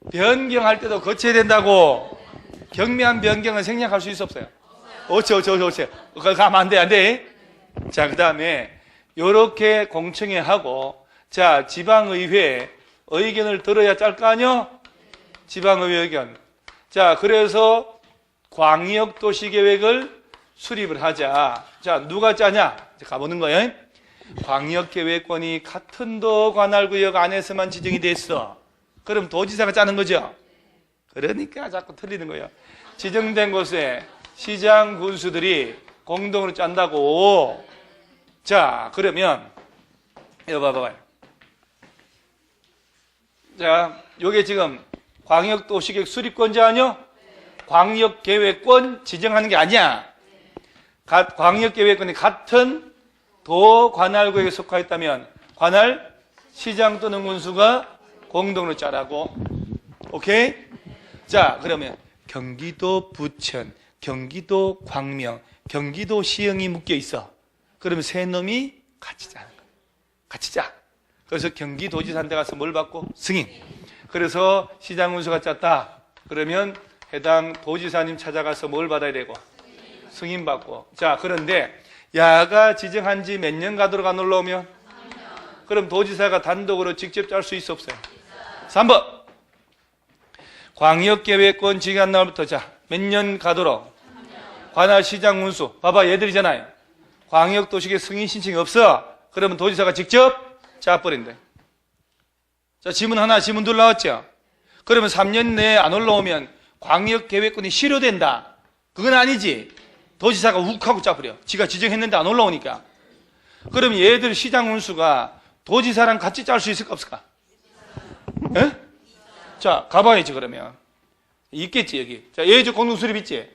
변경할 때도 거쳐야 된다고. 경미한 변경은 생략할 수 있어 없어요? 어째. 가면 안 돼, 안 돼. 자, 그 다음에 요렇게 공청회 하고, 자, 지방의회 의견을 들어야 짤 거 아니요? 지방의회 의견. 자, 그래서 광역도시계획을 수립을 하자. 자, 누가 짜냐? 이제 가보는 거예요. 광역계획권이 같은 도 관할구역 안에서만 지정이 됐어. 그럼 도지사가 짜는 거죠? 그러니까 자꾸 틀리는 거예요. 지정된 곳에 시장 군수들이 공동으로 짠다고. 자, 그러면 이거 봐봐요. 자, 요게 지금 광역도시계획 수립권자 아니요? 광역계획권 지정하는 게 아니야. 광역계획권이 같은 도 관할구역에 속하였다면 관할 시장 또는 군수가 공동으로 짜라고. 오케이? 자, 그러면 경기도 부천, 경기도 광명, 경기도 시흥이 묶여 있어. 그러면 세 놈이 같이 짜는 거야. 같이 짜. 그래서 경기도지사한테 가서 뭘 받고? 승인. 그래서 시장 군수가 짰다. 그러면 해당 도지사님 찾아가서 뭘 받아야 되고? 승인 받고. 자, 그런데 야가 지정한 지 몇 년 가도록 안 올라오면? 그럼 도지사가 단독으로 직접 짤 수 있어 없어요? 3번. 광역계획권 지정한 날부터 자, 몇 년 가도록? 관할 시장 군수. 봐봐, 얘들이잖아요. 광역도시계 승인 신청이 없어. 그러면 도지사가 직접 짜버린다. 자, 지문 하나, 지문 둘 나왔죠? 그러면 3년 내에 안 올라오면 광역계획권이 실효된다. 그건 아니지. 도지사가 욱하고 짜버려. 지가 지정했는데 안 올라오니까. 그럼 얘들 시장 군수가 도지사랑 같이 짤 수 있을까 없을까? 에? 자, 가봐야지 그러면. 있겠지 여기. 자, 예외적 공동수립 있지?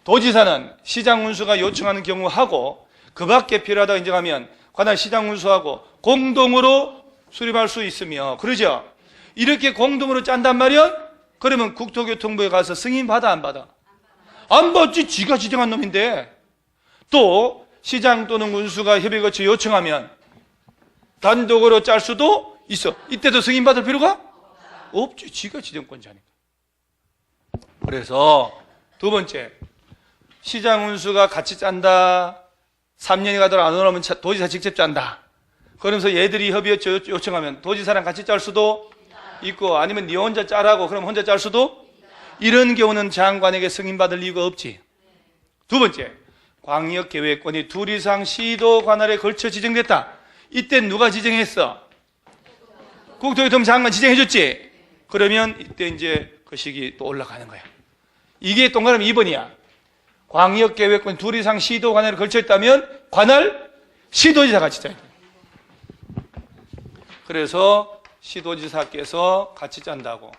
도지사는 시장 군수가 요청하는 경우 하고 그 밖에 필요하다고 인정하면 관할 시장 군수하고 공동으로 수립할 수 있으며, 그러죠? 이렇게 공동으로 짠단 말이야? 그러면 국토교통부에 가서 승인 받아 안 받아? 안 받지. 지가 지정한 놈인데. 또 시장 또는 군수가 협의 거쳐 요청하면 단독으로 짤 수도 있어. 이때도 승인 받을 필요가 없지. 지가 지정권자니까. 그래서 두 번째, 시장 군수가 같이 짠다. 3년이 가도록 안 올라오면 도지사 직접 짠다. 그러면서 얘들이 협의 요청하면 도지사랑 같이 짤 수도 있고, 아니면 네 혼자 짜라고 그럼 혼자 짤 수도. 이런 경우는 장관에게 승인받을 이유가 없지. 두 번째, 광역계획권이 둘 이상 시도 관할에 걸쳐 지정됐다. 이때 누가 지정했어? 국토교통부 장관 지정해줬지. 그러면 이때 이제 그 시기 또 올라가는 거야. 이게 동그라미 2번이야. 광역계획권 둘 이상 시도 관할에 걸쳐 있다면 관할 시도지사가 지정해. 그래서 시도지사께서 같이 짠다고.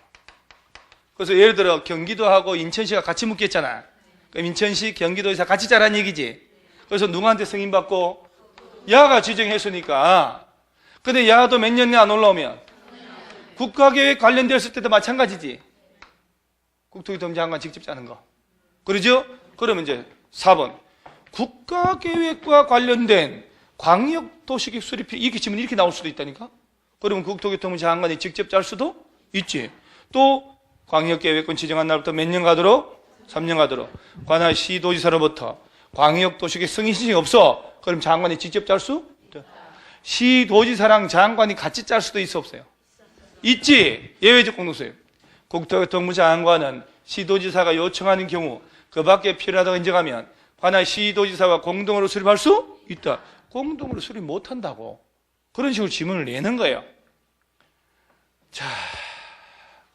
그래서 예를 들어 경기도하고 인천시가 같이 묶였잖아. 그럼 인천시, 경기도지사 같이 짜라는 얘기지. 그래서 누구한테 승인받고? 야가 지정했으니까. 근데 야도 몇 년 내 안 올라오면? 국가계획 관련되었을 때도 마찬가지지. 국토교통부 장관 직접 짜는 거. 그러죠? 그러면 이제 4번. 국가계획과 관련된 광역도시계획 수립, 이렇게 지면 이렇게 나올 수도 있다니까? 그러면 국토교통부 장관이 직접 짤 수도 있지. 또 광역계획권 지정한 날부터 몇 년 가도록? 3년 가도록. 관할 시도지사로부터 광역도시계획 승인 신청이 없어. 그럼 장관이 직접 짤 수? 시도지사랑 장관이 같이 짤 수도 있어 없어요? 있지. 예외적 공동수립. 국토교통부 장관은 시도지사가 요청하는 경우 그 밖에 필요하다고 인정하면 관할 시도지사와 공동으로 수립할 수 있다. 공동으로 수립 못한다고. 그런 식으로 지문을 내는 거예요. 자,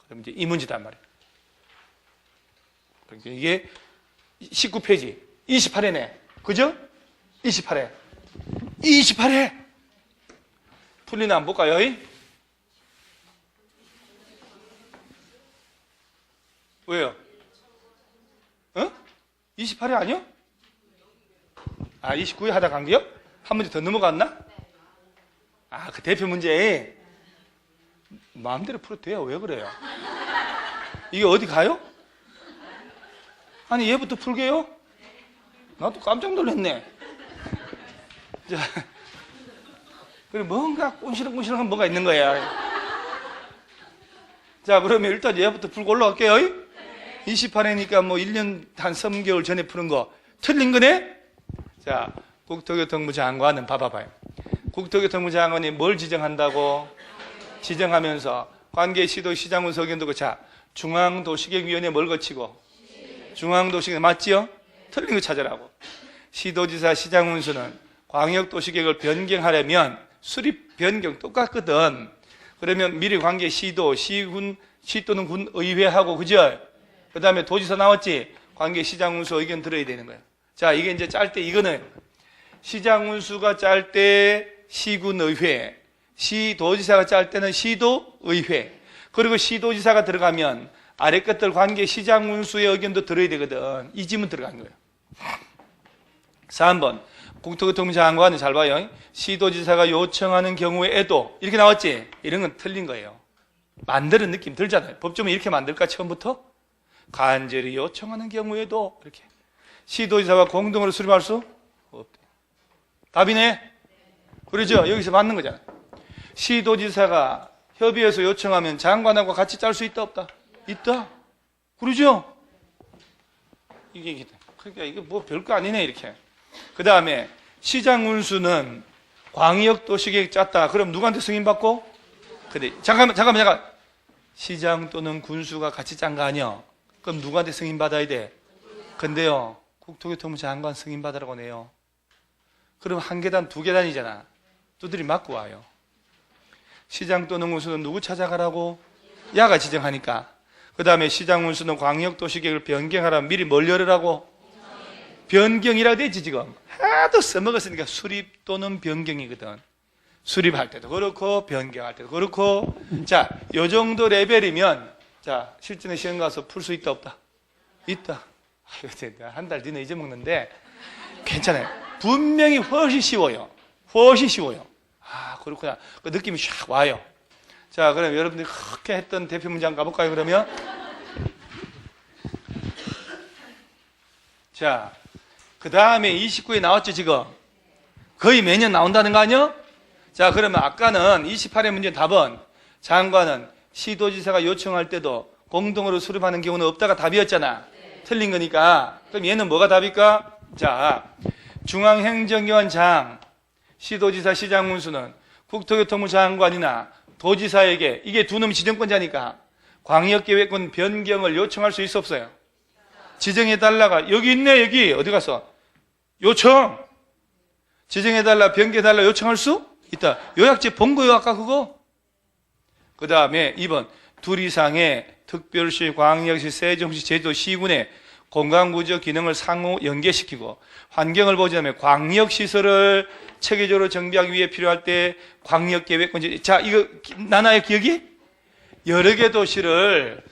그럼 이제 이 문제단 말이에요. 그러니까 이게 19페이지 28회네. 그죠? 28회. 28회. 풀리나 안 볼까요? 왜요? 28회 아니요? 29회 하다 간 게요? 한 문제 더 넘어갔나? 그 대표 문제 마음대로 풀어도 돼요. 왜 그래요? 이게 어디 가요? 아니 얘부터 풀게요? 나도 깜짝 놀랐네. 자, 그리고 뭔가 꼰시렁꼰시렁한 뭐가 있는 거야. 자, 그러면 일단 얘부터 풀고 올라갈게요. 28회니까 뭐 1년 한 3개월 전에 푸는 거 틀린 거네? 자, 국토교통부 장관은 봐봐요. 국토교통부 장관이 뭘 지정한다고? 지정하면서 관계시도 시장군 서견도고. 자, 중앙도시계획위원회 뭘 거치고? 중앙도시계획 맞지요? 틀린 거 찾으라고. 시도지사 시장군수는 광역도시계획을 변경하려면 수립 변경 똑같거든. 그러면 미리 관계시도, 시군, 시 또는 군의회하고, 그죠? 그 다음에 도지사 나왔지? 관계시장군수 의견 들어야 되는 거야. 자, 이게 이제 짤 때 이거는 시장군수가 짤 때 시군의회, 시도지사가 짤 때는 시도의회, 그리고 시도지사가 들어가면 아래 것들 관계 시장군수의 의견도 들어야 되거든. 이 지문 들어간 거예요. 3번. 국토교통부 장관은 잘 봐요. 시도지사가 요청하는 경우에도 이렇게 나왔지? 이런 건 틀린 거예요. 만드는 느낌 들잖아요. 법조문 이렇게 만들까 처음부터? 간절히 요청하는 경우에도 이렇게 시도지사와 공동으로 수립할 수 없대. 답이네? 그러죠? 여기서 맞는 거잖아. 시도지사가 협의해서 요청하면 장관하고 같이 짤 수 있다 없다? 있다. 그러죠? 이게 그러니까 이게 뭐 별거 아니네 이렇게. 그 다음에 시장 군수는 광역도시계획 짰다. 그럼 누구한테 승인받고? 근데 잠깐. 시장 또는 군수가 같이 짠 거 아니야? 그럼 누구한테 승인받아야 돼? 근데요, 국토교통부 장관 승인받으라고 내요. 그럼 한 계단, 두 계단이잖아. 두드리 맞고 와요. 시장 또는 군수는 누구 찾아가라고? 야가 지정하니까. 그 다음에 시장 군수는 광역도시계획을 변경하라면 미리 뭘 열으라고? 변경이라 되지 지금. 하도 써먹었으니까 수립 또는 변경이거든. 수립할 때도 그렇고 변경할 때도 그렇고. 자, 요 정도 레벨이면 자, 실전에 시험 가서 풀 수 있다 없다? 있다. 한 달 뒤에 잊어먹는데 괜찮아요. 분명히 훨씬 쉬워요. 훨씬 쉬워요. 아, 그렇구나. 그 느낌이 샥 와요. 자, 그럼 여러분들이 그렇게 했던 대표 문장 가볼까요, 그러면? 자, 그 다음에 29에 나왔죠, 지금? 거의 매년 나온다는 거 아니요? 자, 그러면 아까는 28의 문제 답은 장관은 시도지사가 요청할 때도 공동으로 수립하는 경우는 없다가 답이었잖아. 틀린 거니까. 그럼 얘는 뭐가 답일까? 자, 중앙행정기관장, 시도지사, 시장군수는 국토교통부 장관이나 도지사에게 이게 두 놈이 지정권자니까 광역계획권 변경을 요청할 수 있어 없어요? 지정해달라가 여기 있네. 여기 어디 갔어? 요청 지정해달라 변경해달라 요청할 수 있다. 요약지 본 거요 아까 그거. 그 다음에 2번 둘 이상의 특별시, 광역시, 세종시, 제주도, 시군의 공간구조 기능을 상호 연계시키고 환경을 보자면 광역시설을 체계적으로 정비하기 위해 필요할 때 광역계획권. 자, 이거 나나요 기억이? 여러 개 도시를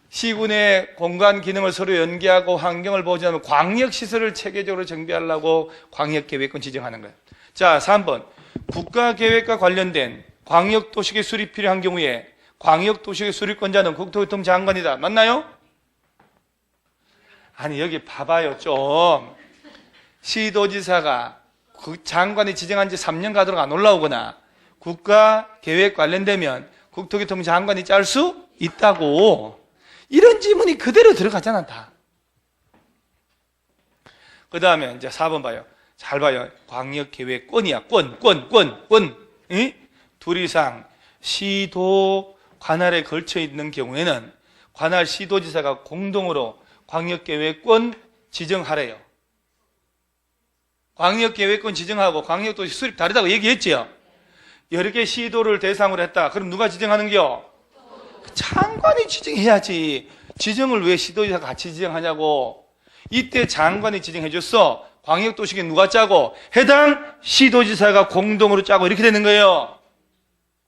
시군의 공간 기능을 서로 연계하고 환경을 보자면 광역시설을 체계적으로 정비하려고 광역계획권 지정하는 거예요. 자, 3번 국가계획과 관련된 광역도시계 수립 필요한 경우에 광역도시계 수립권자는 국토교통부 장관이다. 맞나요? 아니 여기 봐봐요 좀. 시도지사가 그 장관이 지정한 지 3년 가도록 안 올라오거나 국가계획 관련되면 국토교통부 장관이 짤 수 있다고. 이런 지문이 그대로 들어가잖아 다. 그 다음에 이제 4번 봐요. 잘 봐요. 광역계획권이야. 권. 응? 둘 이상 시도 관할에 걸쳐 있는 경우에는 관할 시도지사가 공동으로 광역계획권 지정하래요. 광역계획권 지정하고 광역도시 수립 다르다고 얘기했죠. 여러 개 시도를 대상으로 했다. 그럼 누가 지정하는겨? 장관이 지정해야지. 지정을 왜 시도지사가 같이 지정하냐고. 이때 장관이 지정해줬어. 광역도시계 누가 짜고 해당 시도지사가 공동으로 짜고 이렇게 되는 거예요.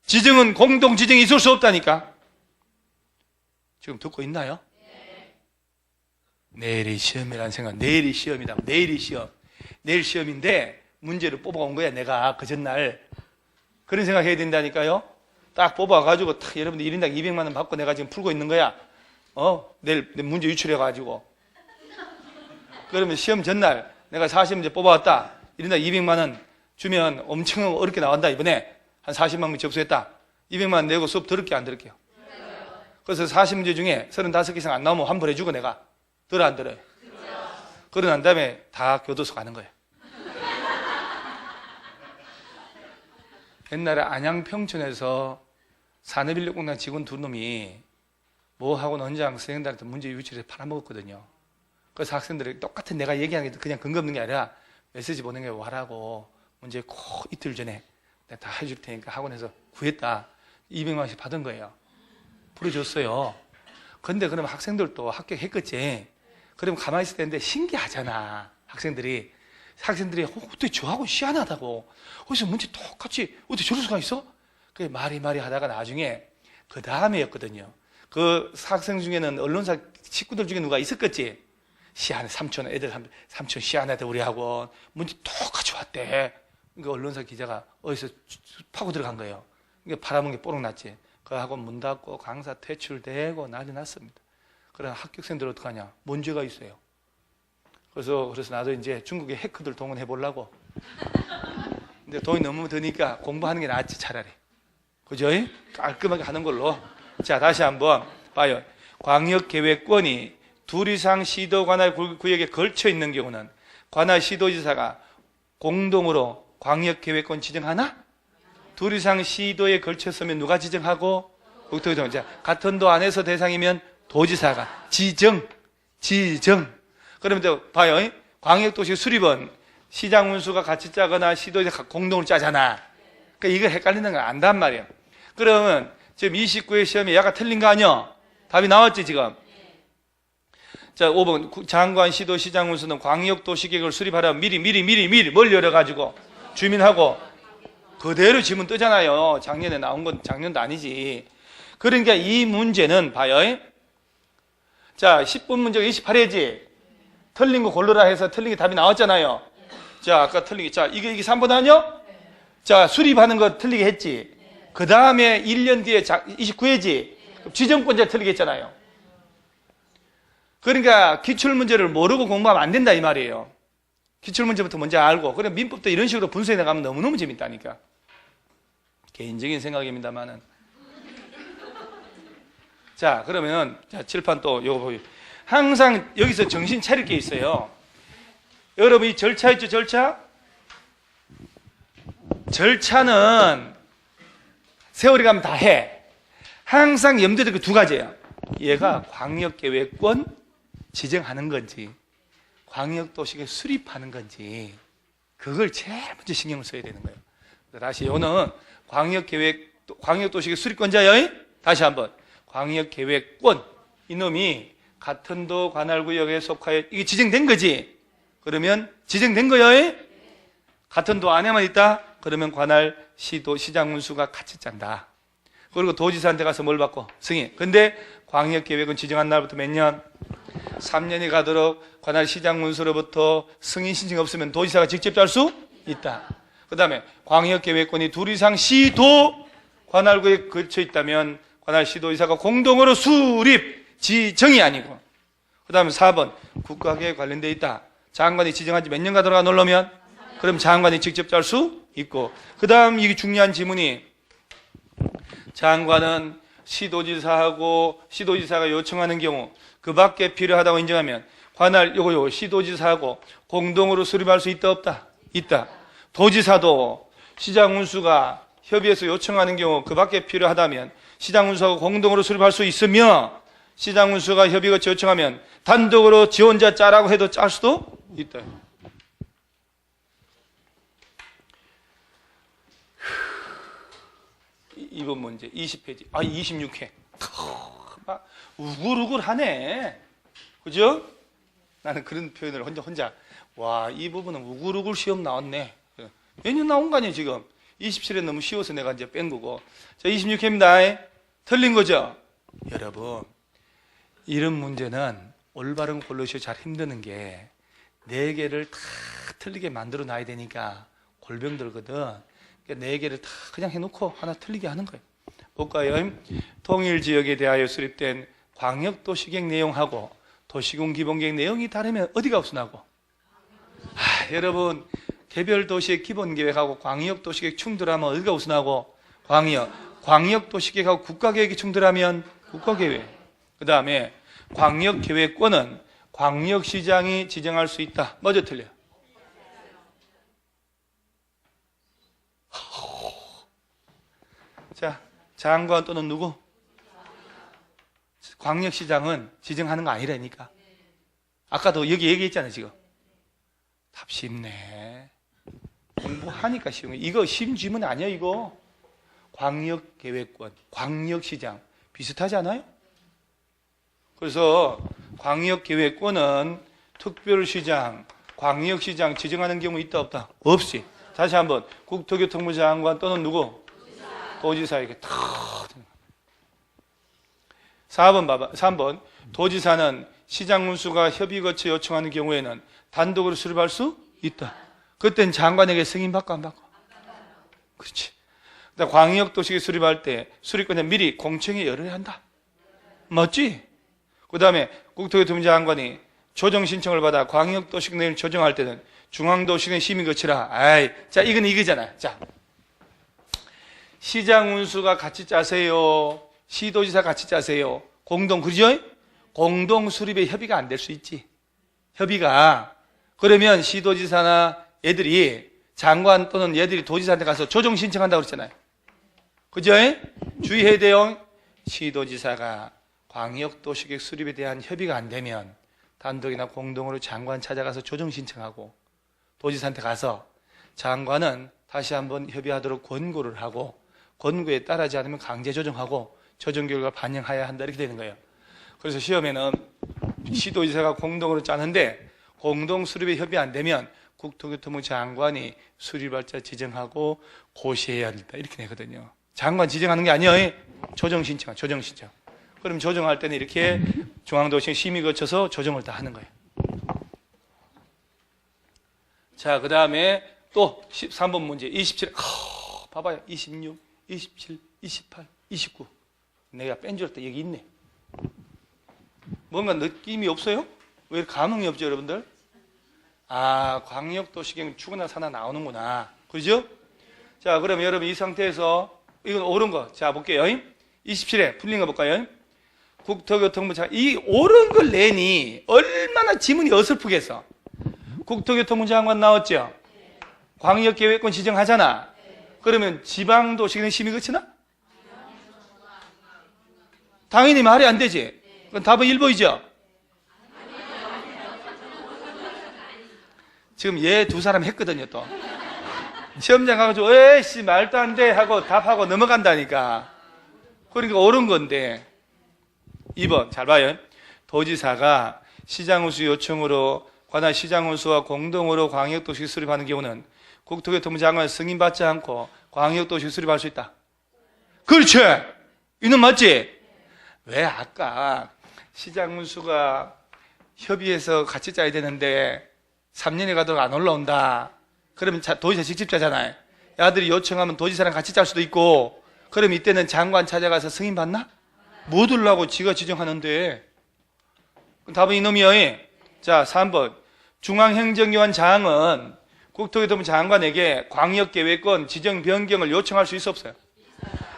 지정은 공동 지정이 있을 수 없다니까. 지금 듣고 있나요? 내일이 시험이라는 생각. 내일이 시험이다. 내일이 시험. 내일 시험인데 문제를 뽑아온 거야 내가 그 전날. 그런 생각 해야 된다니까요. 딱 뽑아가지고 딱 여러분들 1인당 200만 원 받고 내가 지금 풀고 있는 거야. 내일 문제 유출해가지고. 그러면 시험 전날 내가 40문제 뽑아왔다. 1인당 200만 원 주면 엄청 어렵게 나온다. 이번에 한 40만 명 접수했다. 200만 원 내고 수업 들을게 안 들을게요? 그래서 40문제 중에 35개 이상 안 나오면 환불해주고 내가. 들어 안 들어요? 그러고 난 다음에 다 교도소 가는 거예요. 옛날에 안양 평촌에서 산업인력공단 직원 두 놈이 뭐하고 논지 학생들한테 문제 유출해서 팔아먹었거든요. 그래서 학생들이 똑같은 내가 얘기하는 게 그냥 근거 없는 게 아니라 메시지 보낸 게 와라고 문제 꼭 이틀 전에 내가 다 해줄 테니까 학원에서 구했다. 200만 원씩 받은 거예요. 풀어줬어요. 근데 그럼 학생들도 합격했겠지. 그러면 가만히 있을 텐데 신기하잖아. 학생들이 어떻게 저하고 희한하다고. 그래서 문제 똑같이 어떻게 저럴 수가 있어? 그게 말이 하다가 나중에 그 다음에였거든요. 그 학생 중에는 언론사 식구들 중에 누가 있었겠지. 시안에 삼촌 애들 삼촌 시안에도 우리 학원 문제 똑같이 왔대. 그러니까 언론사 기자가 어디서 파고 들어간 거예요. 그러니까 바라본 게 뽀록 났지. 그 학원 문 닫고 강사 퇴출되고 난리 났습니다. 그럼 합격생들 어떡하냐? 뭔 죄가 있어요? 그래서 나도 이제 중국의 해커들 동원해 보려고. 근데 돈이 너무 드니까 공부하는 게 낫지 차라리. 그죠? 깔끔하게 하는 걸로. 자, 다시 한번 봐요. 광역계획권이 둘 이상 시도 관할 구역에 걸쳐 있는 경우는 관할 시도지사가 공동으로 광역계획권 지정하나? 둘 이상 시도에 걸쳤으면 누가 지정하고? 국토교통. 자, 같은 도 안에서 대상이면 도지사가 지정. 그러면 또 봐요. 광역도시 수립은 시장 운수가 같이 짜거나 시도에서 공동으로 짜잖아. 그러니까 이거 헷갈리는 걸 안단 말이에요. 그러면 지금 29회 시험에 야가 틀린 거 아니야? 답이 나왔지 지금? 자, 5번 장관 시도 시장 운수는 광역도시계획을 수립하려면 미리 뭘 열어가지고 주민하고 그대로 지문 뜨잖아요. 작년에 나온 건 작년도 아니지. 그러니까 이 문제는 봐요. 자, 10분 문제가 28회지. 틀린 거 고르라 해서 틀린 게 답이 나왔잖아요. 자, 아까 틀린 게. 자, 이게 3번 아니요? 자, 수립하는 거 틀리게 했지. 그 다음에 1년 뒤에 29회지. 지정권자 틀리게 했잖아요. 그러니까 기출문제를 모르고 공부하면 안 된다 이 말이에요. 기출문제부터 먼저 알고. 그래 민법도 이런 식으로 분석해 나가면 너무너무 재밌다니까. 개인적인 생각입니다만은. 자, 그러면 자, 칠판 또 요거 보여. 항상 여기서 정신 차릴 게 있어요. 여러분 이 절차 있죠, 절차? 절차는 세월이 가면 다 해. 항상 염두에 둘 게 두 가지예요. 얘가 광역계획권 지정하는 건지 광역도시계획 수립하는 건지 그걸 제일 먼저 신경을 써야 되는 거예요. 다시 요는 광역도시계획 수립권자예요. 다시 한번 광역계획권 이놈이 같은 도 관할구역에 속하여 이게 지정된 거지. 그러면 지정된 거예요. 같은 도 안에만 있다. 그러면 관할 시도 시장 운수가 같이 짠다. 그리고 도지사한테 가서 뭘 받고 승인. 근데 광역계획은 지정한 날부터 몇 년? 3년이 가도록 관할 시장 운수로부터 승인 신청 없으면 도지사가 직접 짤 수 있다. 그 다음에 광역계획권이 둘 이상 시도 관할구역에 걸쳐 있다면 관할 시도지사가 공동으로 수립 지정이 아니고. 그 다음에 4번 국가계획 관련돼 있다. 장관이 지정한 지 몇 년 가도록 놀려면 그럼 장관이 직접 짤 수 있고. 그 다음 이게 중요한 지문이 장관은 시도지사가 요청하는 경우 그 밖에 필요하다고 인정하면 관할 요거 시도지사하고 공동으로 수립할 수 있다 없다? 있다. 도지사도 시장 운수가 협의해서 요청하는 경우 그 밖에 필요하다면 시장 운수하고 공동으로 수립할 수 있으며 시장 운수가 협의가 요청하면 단독으로 지 혼자 짜라고 해도 짤 수도 있다. 이번 문제 20페이지. 26회. 우글우글하네. 그죠? 나는 그런 표현을 혼자 와, 이 부분은 우글우글 시험 나왔네. 매년 나온 거 아니에요, 지금. 27회 너무 쉬워서 내가 이제 뺀 거고. 자, 26회입니다. 틀린 거죠? 여러분, 이런 문제는 올바른 골로시오 잘 힘드는 게 4개를 다 틀리게 만들어 놔야 되니까 골병 들거든. 그러니까 4개를 다 그냥 해놓고 하나 틀리게 하는 거예요. 볼까요? 통일지역에 대하여 수립된 광역도시계획 내용하고 도시군 기본계획 내용이 다르면 어디가 우선하고? 여러분, 개별 도시의 기본계획하고 광역도시계획 충돌하면 어디가 우선하고? 광역도시계획하고 국가계획이 충돌하면 국가계획. 그 다음에 광역계획권은 광역시장이 지정할 수 있다. 뭐죠? 틀려? 자, 장관 또는 누구? 광역시장은 지정하는 거 아니라니까. 아까도 여기 얘기했잖아요, 지금. 답 쉽네. 공부하니까 쉬운 거. 이거 쉬운 질문 아니야, 이거. 광역계획권, 광역시장. 비슷하지 않아요? 그래서 광역계획권은 특별시장, 광역시장 지정하는 경우 있다, 없다? 없이. 다시 한번. 국토교통부 장관 또는 누구? 도지사에게 탁. 4번 봐봐. 3번. 도지사는 시장 운수가 협의 거쳐 요청하는 경우에는 단독으로 수립할 수 있다. 그때는 장관에게 승인 받고 안 받고? 그렇지. 광역도시계 수립할 때 수립권자 미리 공청회 열어야 한다. 맞지? 그 다음에 국토교통부 장관이 조정 신청을 받아 광역도시계 내용을 조정할 때는 중앙도시계 심의 거치라. 자, 이건 이거잖아. 자, 시장 운수가 같이 짜세요. 시도지사 같이 짜세요. 그죠? 공동 수립에 협의가 안 될 수 있지. 협의가. 그러면 시도지사나 얘들이 장관 또는 얘들이 도지사한테 가서 조정 신청한다고 그랬잖아요. 그죠? 주의해야 돼요. 시도지사가 광역도시계획 수립에 대한 협의가 안 되면 단독이나 공동으로 장관 찾아가서 조정 신청하고 도지사한테 가서 장관은 다시 한번 협의하도록 권고를 하고 권고에 따르지 않으면 강제 조정하고 조정 결과 반영해야 한다 이렇게 되는 거예요. 그래서 시험에는 시도지사가 공동으로 짜는데 공동 수립에 협의 안 되면 국토교통부 장관이 수립할자 지정하고 고시해야 한다 이렇게 되거든요. 장관 지정하는 게 아니에요. 조정 신청. 그럼 조정할 때는 이렇게 중앙도시 심의 거쳐서 조정을 다 하는 거예요. 자, 그 다음에 또 13번 문제 27. 봐봐요. 26, 27, 28, 29. 내가 뺀 줄 알았다. 여기 있네. 뭔가 느낌이 없어요? 왜 감흥이 없죠, 여러분들? 광역도시계획 주거나 산하 나오는구나. 그죠? 자, 그러면 여러분 이 상태에서 이건 옳은 거. 자, 볼게요. 27에 풀린 거 볼까요? 국토교통부 장관. 이 옳은 걸 내니 얼마나 지문이 어설프겠어. 국토교통부 장관 나왔죠? 광역계획권 지정하잖아. 그러면 지방도시계획 심의 거치나? 당연히 말이 안 되지. 그럼 답은 1번이죠? 지금 얘 두 사람 했거든요, 또. 시험장 가가지고, 에이씨, 말도 안 돼 하고 답하고 넘어간다니까. 그러니까 옳은 건데. 2번, 잘 봐요. 도지사가 시장운수 요청으로 관할 시장운수와 공동으로 광역도시 수립하는 경우는 국토교통부 장관 승인받지 않고 광역도시 수립할 수 있다. 그렇지! 이는 맞지? 왜 아까 시장운수가 협의해서 같이 짜야 되는데 3년이 가도록 안 올라온다. 그러면 도지사 직접 짜잖아요. 아들이 요청하면 도지사랑 같이 짤 수도 있고, 그럼 이때는 장관 찾아가서 승인 받나? 뭐 들라고 지가 지정하는데. 답은 이놈이요. 자, 3번. 중앙행정기관장은 국토교통부 장관에게 광역계획권 지정 변경을 요청할 수 있어 없어요?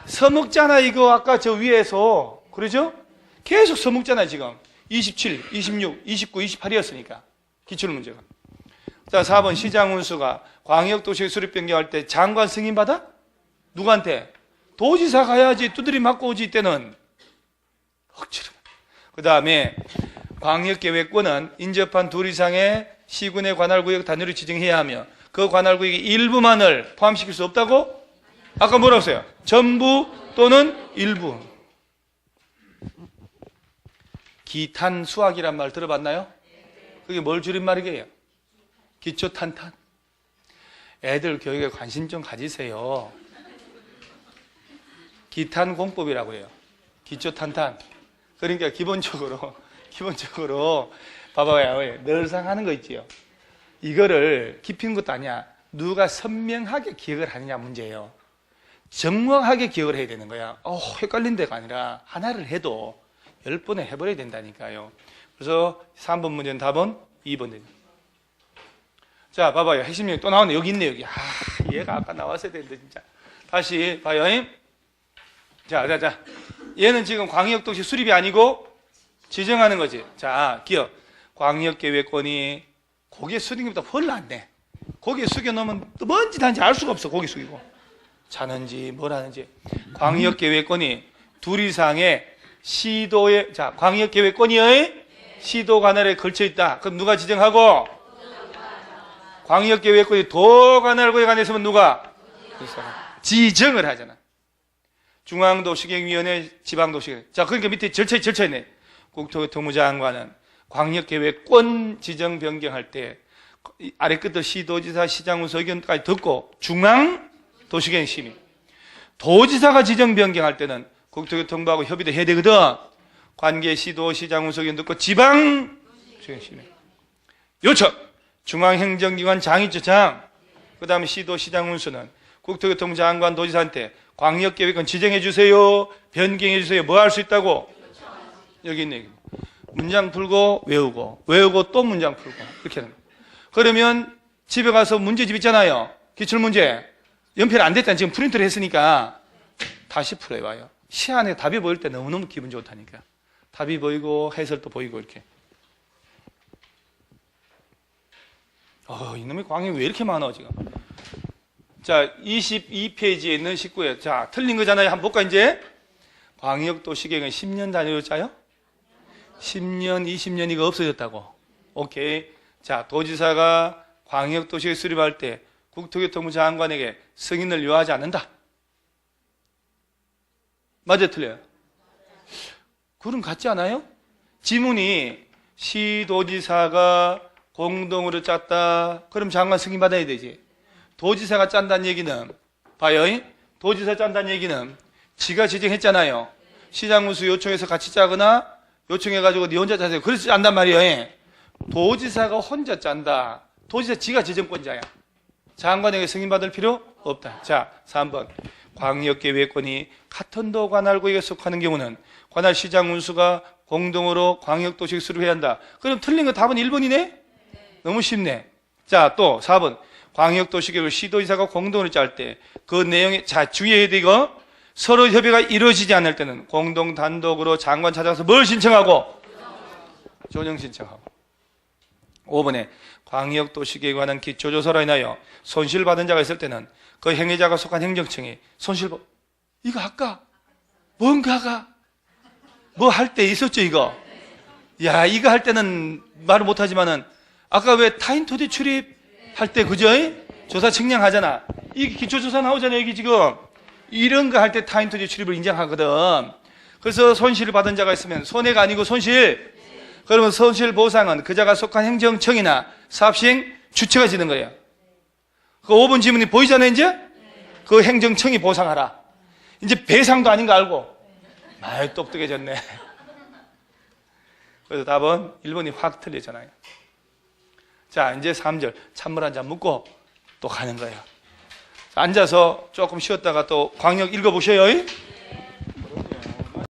서먹잖아, 이거 아까 저 위에서. 그러죠? 계속 서먹잖아, 지금. 27, 26, 29, 28이었으니까. 기출문제가. 자, 4번 시장운수가 광역도시 수립 변경할 때 장관 승인받아? 누구한테? 도지사 가야지. 두드리 맞고 오지 이때는. 억지로. 그 다음에 광역계획권은 인접한 둘 이상의 시군의 관할구역 단위로 지정해야 하며 그 관할구역의 일부만을 포함시킬 수 없다고? 아까 뭐라고 했어요? 전부 또는 일부. 기탄 수학이란 말 들어봤나요? 그게 뭘 줄임말이게요? 기초탄탄. 애들 교육에 관심 좀 가지세요. 기탄 공법이라고 해요. 기초탄탄. 그러니까 기본적으로 봐봐요. 늘상 하는 거 있지요. 이거를 깊이는 것도 아니야. 누가 선명하게 기억을 하느냐 문제예요. 정확하게 기억을 해야 되는 거야. 헷갈린 데가 아니라 하나를 해도 10번에 해버려야 된다니까요. 그래서 3번 문제는 답은 2번 됩니다. 자, 봐봐요. 핵심이 또 나오네. 여기 있네, 여기. 얘가 아까 나왔어야 되는데, 진짜. 다시 봐요. 자. 얘는 지금 광역도시 수립이 아니고 지정하는 거지. 자, 기억. 광역계획권이 고개 숙이는 것보다 훨 낫네. 고개 숙여놓으면 또 뭔 짓 하는지 알 수가 없어. 고개 숙이고. 자는지 뭘 하는지. 광역계획권이 둘 이상의 시도에, 자, 광역계획권이 시도 관할에 걸쳐 있다. 그럼 누가 지정하고? 광역계획권이 도 관할구에 관해 있으면 누가? 지정을 하잖아. 중앙도시계획위원회, 지방도시계획. 자, 그러니까 밑에 절차 있네. 국토교통부 장관은 광역계획권 지정 변경할 때 아래 끝을 시도지사, 시장운수 의견까지 듣고 중앙도시계획 심의. 도지사가 지정 변경할 때는 국토교통부하고 협의도 해야 되거든. 관계 시도 시장 운수기관 듣고 지방 요청 중앙행정기관 장이 있죠. 장. 그 다음에 시도 시장 운수는 국토교통부 장관 도지사한테 광역계획은 지정해 주세요, 변경해 주세요. 뭐 할 수 있다고? 여기 있네. 문장 풀고 외우고 또 문장 풀고 이렇게 하는 거예요. 그러면 집에 가서 문제집 있잖아요. 기출문제 연필 안 됐다는 지금 프린트를 했으니까 다시 풀어봐요. 시안에 답이 보일 때 너무너무 기분 좋다니까. 답이 보이고 해설도 보이고 이렇게. 이놈의 광역이 왜 이렇게 많아 지금. 자, 22페이지에 있는 19회. 자, 틀린 거잖아요. 한번 볼까 이제. 광역도시계획은 10년 단위로 짜요? 10년, 20년 이거 없어졌다고. 오케이. 자, 도지사가 광역도시계획 수립할 때 국토교통부 장관에게 승인을 요하지 않는다. 맞아요, 틀려요? 그럼 같지 않아요? 지문이 시도지사가 공동으로 짰다. 그럼 장관 승인 받아야 되지. 도지사가 짠다는 얘기는 봐요. 도지사 짠다는 얘기는 지가 지정했잖아요. 시장운수 요청해서 같이 짜거나 요청해가지고 네 혼자 짜세요. 그래서 짠단 말이에요. 도지사가 혼자 짠다. 도지사 지가 지정권자야. 장관에게 승인받을 필요 없다. 자, 3번. 광역계획권이 같은 도 관할구역에 속하는 경우는 관할 시장운수가 공동으로 광역도시를 수립해야 한다. 그럼 틀린 거 답은 1번이네? 너무 쉽네. 자, 또 4번. 광역도시계획을 시도지사가 공동으로 짤 때 그 내용에, 자, 주의해야 돼, 이거. 서로 협의가 이루어지지 않을 때는 공동 단독으로 장관 찾아가서 뭘 신청하고? 조정 신청하고. 5번에 광역도시계획에 관한 기초조사로 인하여 손실받은 자가 있을 때는 그 행위자가 속한 행정청이 이거 아까 뭔가가 뭐 할 때 있었죠, 이거. 야, 이거 할 때는 말을 못하지만은 아까 왜 타인토지 출입할 때 그죠? 조사 측량하잖아. 이게 기초조사 나오잖아요, 여기 지금. 이런 거 할 때 타인토지 출입을 인정하거든. 그래서 손실을 받은 자가 있으면 손해가 아니고 손실. 그러면 손실 보상은 그 자가 속한 행정청이나 사업시행 주체가 지는 거예요. 그 5번 지문이 보이잖아요, 이제? 그 행정청이 보상하라. 이제 배상도 아닌 거 알고. 아유, 똑똑해졌네. 그래서 답은 1번이 확 틀리잖아요. 자, 이제 3절. 찬물 한 잔 묻고 또 가는 거예요. 앉아서 조금 쉬었다가 또 광역 읽어보셔요.